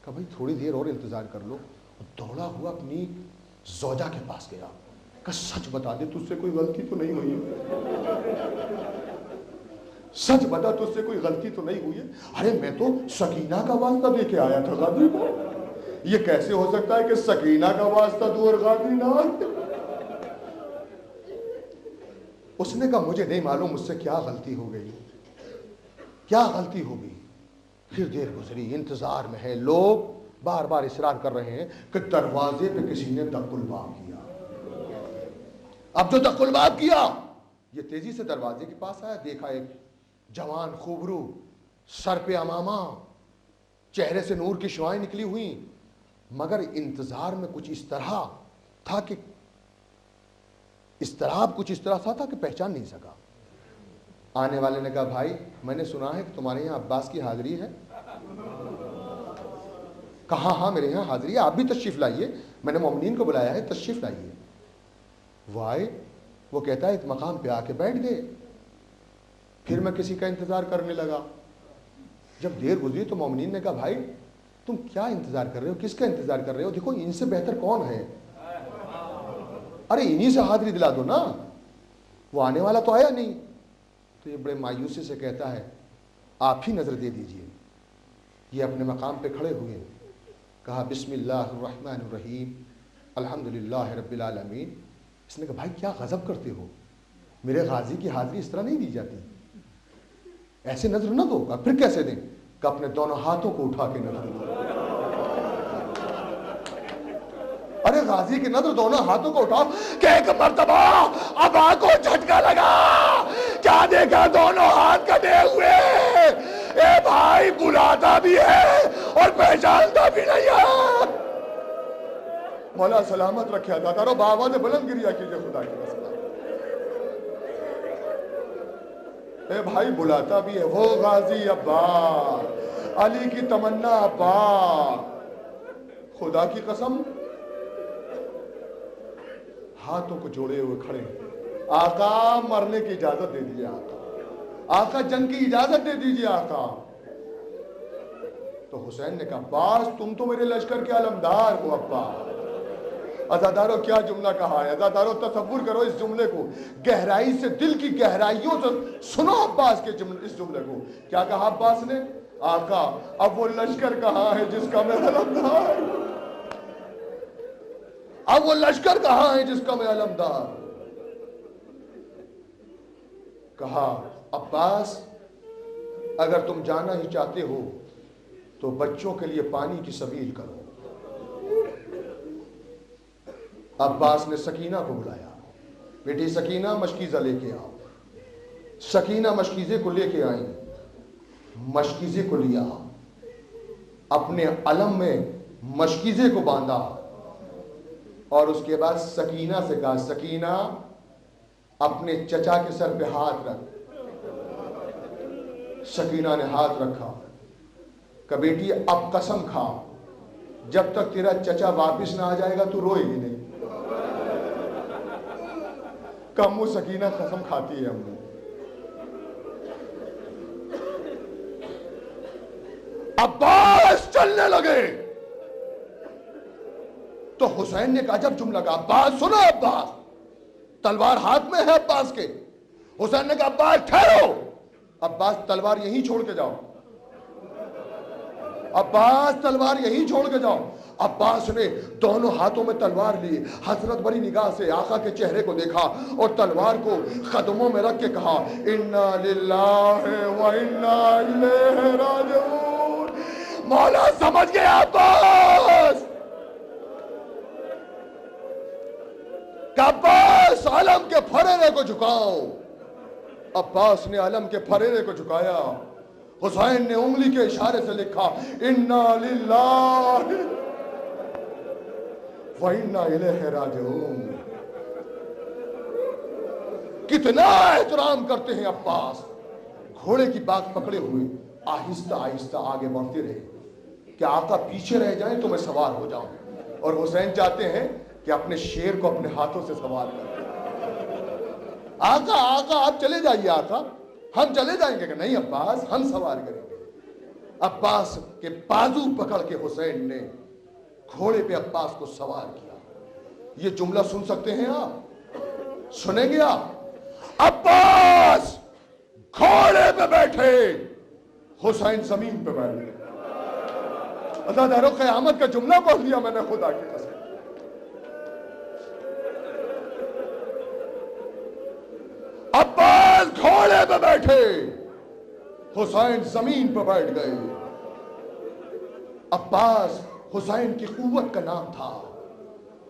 کہا بھائی تھوڑی دیر اور انتظار کر لو۔ دوڑا ہوا اپنی زوجہ کے پاس گیا، کہا سچ بتا دے تجھ سے کوئی غلطی تو نہیں ہوئی ہے، سچ بتا تجھ سے کوئی غلطی تو نہیں ہوئی ہے؟ ارے میں تو سکینہ کا واسطہ دے کے آیا تھا غازی کو، یہ کیسے ہو سکتا ہے کہ سکینہ کا واسطہ دو اور غازی نہ آئے؟ اس نے کہا مجھے نہیں معلوم مجھ سے کیا غلطی ہو گئی، کیا غلطی ہو گئی۔ پھر دیر گزری، انتظار میں ہے، لوگ بار بار اصرار کر رہے ہیں کہ دروازے پہ کسی نے دق الباب کیا۔ اب جو دق الباب کیا، یہ تیزی سے دروازے کے پاس آیا، دیکھا ایک جوان خوبرو، سر پہ عمامہ، چہرے سے نور کی شعائیں نکلی ہوئی، مگر انتظار میں کچھ اس طرح تھا کہ اضطراب کچھ اس طرح تھا کہ پہچان نہیں سکا۔ آنے والے نے کہا بھائی میں نے سنا ہے کہ تمہارے یہاں عباس کی حاضری ہے۔ کہا ہاں میرے یہاں حاضری ہے، آپ بھی تشریف لائیے، میں نے مومنین کو بلایا ہے، تشریف لائیے۔ وہ آئے، وہ کہتا ہے ایک مقام پہ آ کے بیٹھ گئے۔ پھر میں کسی کا انتظار کرنے لگا. جب دیر گزری تو مومنین نے کہا بھائی تم کیا انتظار کر رہے ہو, کس کا انتظار کر رہے ہو؟ دیکھو ان سے بہتر کون ہے, ارے انہی سے حاضری دلا دو نا, وہ آنے والا تو آیا نہیں. تو یہ بڑے مایوسی سے کہتا ہے آپ ہی نظر دے دیجئے. یہ اپنے مقام پہ کھڑے ہوئے, کہا بسم اللہ الرحمن الرحیم الحمدللہ رب العالمین. اس نے کہا بھائی کیا غضب کرتے ہو, میرے غازی کی حاضری اس طرح نہیں دی جاتی, ایسے نظر نہ دو. پھر کیسے دیں؟ کہ اپنے دونوں ہاتھوں کو اٹھا کے نظر دو. ارے غازی کی نظر دونوں ہاتھوں کو اٹھاؤ کہ ایک مرتبہ ابا کو جھٹکا لگا, کیا دیکھا دونوں ہاتھ کٹے ہوئے. اے بھائی بلاتا بھی ہے اور پہچانتا بھی نہیں ہے. مولا سلامت رکھے عطا دارو, بآواز بلند گریا کیجئے خدا کی قسم. اے بھائی بلاتا بھی ہے وہ غازی ابا, علی کی تمنا ابا. خدا کی قسم ہاتھوں کو جوڑے ہوئے کھڑے, آقا مرنے کی اجازت دے دیجئے, آقا جنگ کی اجازت دے دیجئے آقا. تو حسین نے کہا عباس تم تو میرے لشکر کے علمدار ہو ابا. عزادارو کیا جملہ کہا ہے, عزادارو تصور کرو اس جملے کو, گہرائی سے, دل کی گہرائیوں سے سنو عباس کے اس جملے کو. کیا کہا عباس نے؟ آقا اب وہ لشکر کہاں ہے جس کا میں علمدار, اب وہ لشکر کہاں ہے جس کا میں علمدار. کہا عباس اگر تم جانا ہی چاہتے ہو تو بچوں کے لیے پانی کی سبیل کرو. عباس نے سکینہ کو بلایا, بیٹی سکینہ مشکیزہ لے کے آؤ. سکینہ مشکیزے کو لے کے آئی, مشکیزے کو لیا, اپنے علم میں مشکیزے کو باندھا, اور اس کے بعد سکینہ سے کہا سکینہ اپنے چچا کے سر پہ ہاتھ رکھ. سکینہ نے ہاتھ رکھا. کہ بیٹی اب قسم کھا جب تک تیرا چچا واپس نہ آ جائے گا تو روئے گی نہیں. کم وہ سکینہ قسم کھاتی ہے امو. عباس چلنے لگے تو حسین نے کہا جب جملہ کہا عباس سنو, عباس تلوار ہاتھ میں ہے عباس کے. حسین نے کہا عباس ٹھہرو, عباس تلوار یہیں چھوڑ کے جاؤ, عباس تلوار یہیں چھوڑ کے جاؤ. عباس نے دونوں ہاتھوں میں تلوار لی, حسرت بھری نگاہ سے آقا کے چہرے کو دیکھا اور تلوار کو قدموں میں رکھ کے کہا انا للہ و انا الیہ راجعون. مولا سمجھ گیا عباس, کہ عباس علم کے پھریرے کو جھکاؤ. عباس نے علم کے پھریرے کو جھکایا. حسین نے انگلی کے اشارے سے لکھا انا للہ وَإِنَّا إِلَيْهِ رَاجِعُونَ. کتنا احترام کرتے ہیں عباس. گھوڑے کی باگ پکڑے ہوئے آہستہ آہستہ آگے بڑھتے رہے کہ آقا پیچھے رہ جائیں تو میں سوار ہو جاؤں. اور حسین چاہتے ہیں کہ اپنے شیر کو اپنے ہاتھوں سے سوار کریں. آقا آقا آپ چلے جائیے, آقا ہم چلے جائیں گے. کہ نہیں عباس ہم سوار کریں گے. عباس کے بازو پکڑ کے حسین نے گھوڑے پہ عباس کو سوار کیا. یہ جملہ سن سکتے ہیں آپ, سنیں گے آپ؟ عباس گھوڑے پہ بیٹھے, حسین زمین پہ بیٹھ گئے. عزادارو قیامت کا جملہ پڑھ لیا میں نے خدا کی قسم. عباس گھوڑے پہ بیٹھے, حسین زمین پہ بیٹھ گئے. عباس حسین کی قوت کا نام تھا.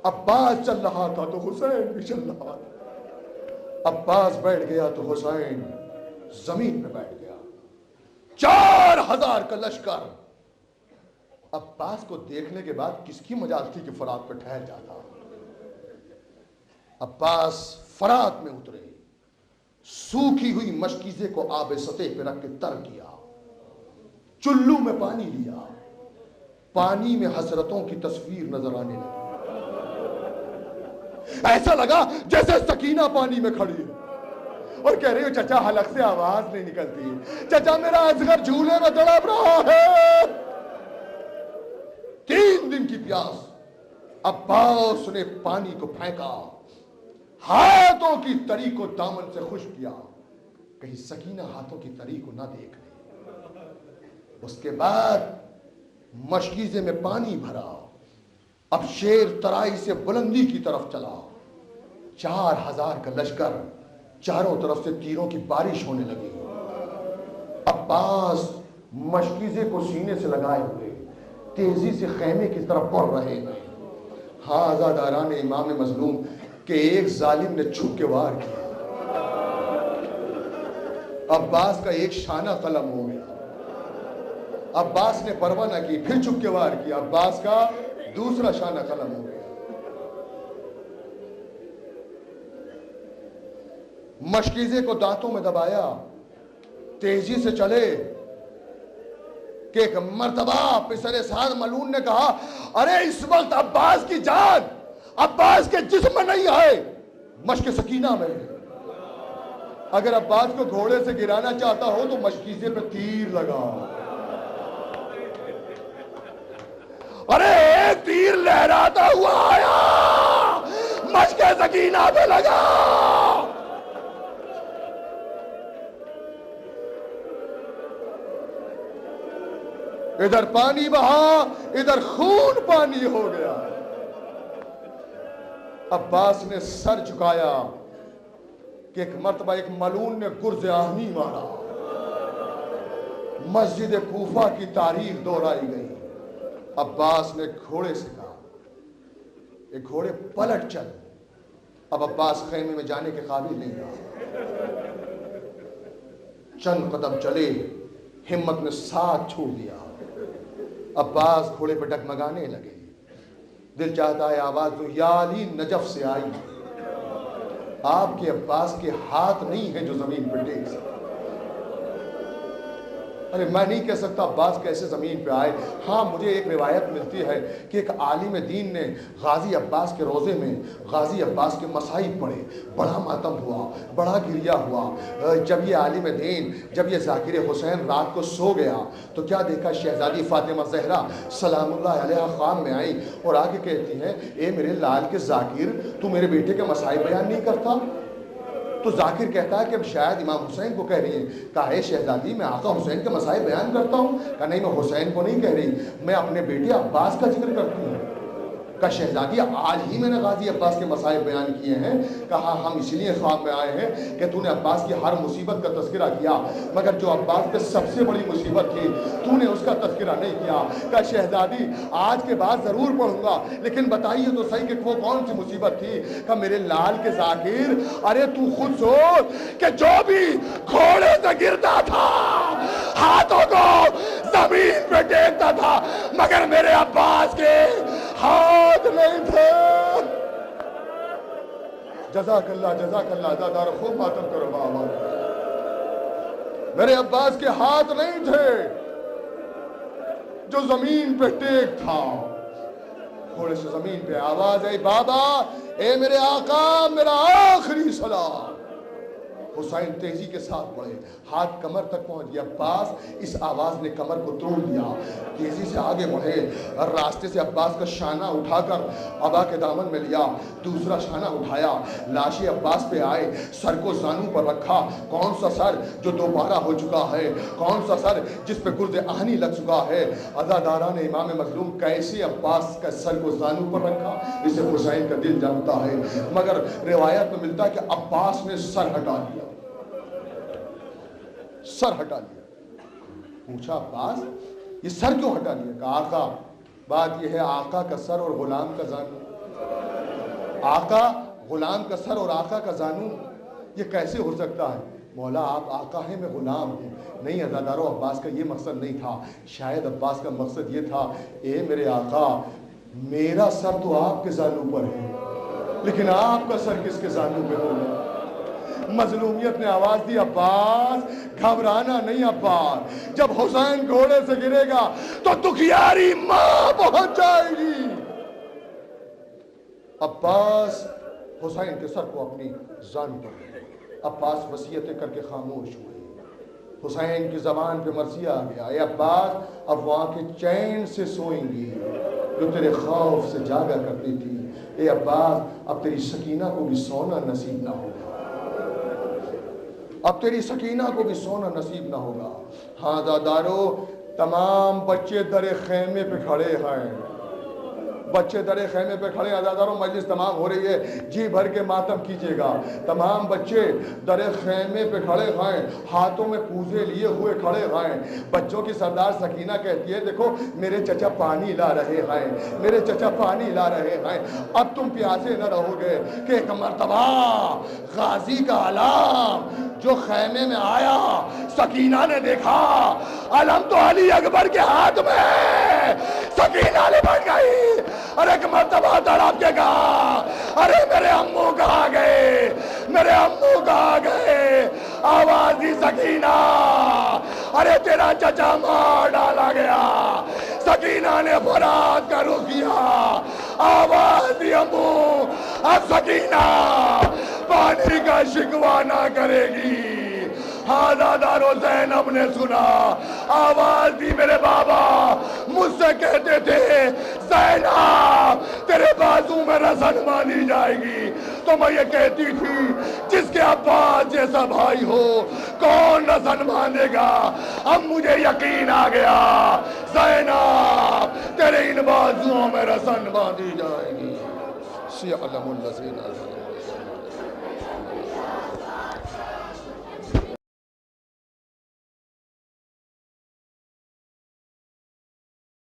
عباس چل رہا تھا تو حسین بھی چل رہا تھا. عباس بیٹھ گیا تو حسین زمین پہ بیٹھ گیا. 4000 کا لشکر. عباس کو دیکھنے کے بعد کس کی مجال تھی کہ فرات پہ ٹھہر جاتا. عباس فرات میں اترے, سوکھی ہوئی مشکیزے کو آب سطح پہ رکھ کے تر کیا, چلو میں پانی لیا. پانی میں حسرتوں کی تصویر نظر آنے لگی. ایسا لگا جیسے سکینہ پانی میں کھڑی ہے. اور کہہ رہی ہو چچا حلق سے آواز نہیں نکلتی, چچا میرا اصغر جھولے میں تڑپ رہا ہے. 3 دن کی پیاس. عباس نے پانی کو پھینکا, ہاتھوں کی تری کو دامن سے خشک کیا, کہیں سکینہ ہاتھوں کی تری کو نہ دیکھ لے. اس کے بعد مشکیزے میں پانی بھرا. اب شیر ترائی سے بلندی کی طرف چلا. 4000 کا لشکر, چاروں طرف سے تیروں کی بارش ہونے لگی. عباس مشکیزے کو سینے سے لگائے ہوئے تیزی سے خیمے کی طرف بڑھ رہے ہیں. ہاں عزاداران امام مظلوم کہ ایک ظالم نے چھپ کے وار کیا. عباس کا ایک شانہ قلم ہو گیا. عباس نے پرواہ نہ کی, پھر چھپ کے وار کیا. عباس کا دوسرا شانہ قلم ہو گیا. مشکیزے کو دانتوں میں دبایا, تیزی سے چلے کہ ایک مرتبہ پسر سعد ملعون نے کہا, ارے اس وقت عباس کی جان عباس کے جسم میں نہیں ہے, مشک سکینہ میں. اگر عباس کو گھوڑے سے گرانا چاہتا ہو تو مشکیزے پہ تیر لگا. ارے ایک تیر لہراتا ہوا آیا, مشک سکینہ پہ لگا. ادھر پانی بہا, ادھر خون پانی ہو گیا. عباس نے سر جھکایا کہ ایک مرتبہ ایک ملعون نے گرز آہنی مارا. مسجد کوفہ کی تاریخ دہرائی گئی. عباس نے گھوڑے سے کہا, ایک گھوڑے پلٹ چل. اب عباس خیمے میں جانے کے قابل نہیں رہا. چند قدم چلے, ہمت نے ساتھ چھوڑ دیا. عباس گھوڑے پہ ڈگمگانے لگے. دل چاہتا ہے آواز دو, یا علی نجف سے آئی. آپ کے عباس کے ہاتھ نہیں ہیں جو زمین پہ ٹیک سکتے. ارے میں نہیں کہہ سکتا عباس کیسے زمین پہ آئے. ہاں مجھے ایک روایت ملتی ہے کہ ایک عالم دین نے غازی عباس کے روزے میں غازی عباس کے مصائب پڑھے, بڑا ماتم ہوا, بڑا گریہ ہوا. جب یہ عالم دین, جب یہ ذاکر حسین رات کو سو گیا تو کیا دیکھا, شہزادی فاطمہ زہرا سلام اللہ علیہ خواب میں آئی اور آگے کہتی ہیں, اے میرے لال کے ذاکر, تو میرے بیٹے کے مصائب بیان نہیں کرتا؟ تو ذاکر کہتا ہے کہ اب شاید امام حسین کو کہہ رہی ہیں. کہا ہے شہزادی میں آقا حسین کے مسائل بیان کرتا ہوں. کہا نہیں, میں حسین کو نہیں کہہ رہی, میں اپنے بیٹے عباس کا ذکر کرتی ہوں. کہا شہزادی آج ہی میں نے غازی عباس کے مسائل بیان کیے ہیں. کہا ہم اس لیے خواب میں آئے ہیں کہ تو نے عباس کی ہر مصیبت کا تذکرہ کیا, مگر جو عباس پہ سب سے بڑی مصیبت تھی تو نے اس کا تذکرہ نہیں کیا. کہا شہزادی آج کے بعد ضرور پڑھوں گا, لیکن بتائیے تو صحیح کہ وہ کون سی مصیبت تھی. کہا میرے لال کے ذاکر, ارے تو خود سوچ کہ جو بھی گھوڑے سے گرتا تھا ہاتھوں کو زمین پہ ٹیکتا تھا, مگر میرے عباس کے ہاتھ نہیں تھے. جزاک اللہ عزادار, خوب ماتم کرو بابا. میرے عباس کے ہاتھ نہیں تھے جو زمین پہ ٹیک تھا. تھوڑے سے زمین پہ آواز آئی, بابا اے میرے آقا, میرا آخری سلام. حسین تیزی کے ساتھ بڑھے, ہاتھ کمر تک پہنچ گیا. عباس اس آواز نے کمر کو توڑ دیا, تیزی سے آگے بڑھے. اور راستے سے عباس کا شانہ اٹھا کر ابا کے دامن میں لیا, دوسرا شانہ اٹھایا, لاش عباس پہ آئے, سر کو زانو پر رکھا. کون سا سر جو دوبارہ ہو چکا ہے, کون سا سر جس پہ گرز آہنی لگ چکا ہے. عزاداران امام مظلوم کیسے عباس کا سر کو زانو پر رکھا, اسے حسین کا دل جانتا ہے. مگر روایت میں ملتا ہے کہ عباس نے سر ہٹا دیا, سر ہٹا لیا. پوچھا عباس یہ سر کیوں ہٹا لیا؟ کہا آقا بات یہ ہے, آقا کا سر اور غلام کا زانو, آقا غلام کا سر اور آقا کا زانو, یہ کیسے ہو سکتا ہے؟ مولا آپ آقا ہیں, میں غلام ہوں. نہیں عزادارو, عباس کا یہ مقصد نہیں تھا. شاید عباس کا مقصد یہ تھا, اے میرے آقا میرا سر تو آپ کے زانو پر ہے, لیکن آپ کا سر کس کے زانو پہ ہوگا؟ مظلومیت نے آواز دی, عباس گھبرانا نہیں عباس, جب حسین گھوڑے سے گرے گا تو دکھیاری ماں پہنچ جائے گی. عباس حسین کے سر کو اپنی زانو پر عباس وصیتیں کر کے خاموش ہوئے۔ حسین کی زبان پہ مرثیہ آ گیا، اے عباس اب وہ آنکھیں چین سے سوئیں گی جو تیرے خوف سے جاگا کرتی تھی۔ اے عباس اب تیری سکینہ کو بھی سونا نصیب نہ ہوگا، اب تیری سکینہ کو بھی سونا نصیب نہ ہوگا۔ ہاں دادارو، تمام بچے در خیمے پہ کھڑے ہیں، بچے در خیمے پہ کھڑے ہیں۔ دادارو مجلس تمام ہو رہی ہے، جی بھر کے ماتم کیجئے گا۔ تمام بچے در خیمے پہ کھڑے ہیں، ہاتھوں میں کوزے لیے ہوئے کھڑے ہیں۔ بچوں کی سردار سکینہ کہتی ہے دیکھو میرے چچا پانی لا رہے ہیں، میرے چچا پانی لا رہے ہیں، اب تم پیاسے نہ رہو گے۔ کہ ایک مرتبہ غازی کا علام جو خیمے میں آیا، سکینہ نے دیکھا علم تو علی اکبر کے ہاتھ میں، سکینہ لپٹ گئی اور ایک مرتبہ تڑپ کے کہا ارے میرے امو کہاں گئے، میرے امو کہاں گئے۔ آواز دی سکینہ، ارے تیرا چچا مار ڈالا گیا۔ سکینہ نے فرات کا رخ کیا، آواز دی امو اب سکینہ پانی کا شکوہ نہ کرے گی۔ ہاں دادارو زینب نے سنا، آواز دی میرے بابا مجھ سے کہتے تھے زینب تیرے بازو میں رسن باندھی جائے گی، تو میں یہ کہتی تھی جس کے عباس جیسا بھائی ہو کون رسن باندھے گا۔ اب مجھے یقین آ گیا زینب تیرے ان بازوؤں میں رسن باندھی جائے گی۔ سیعلم الذین ظلموا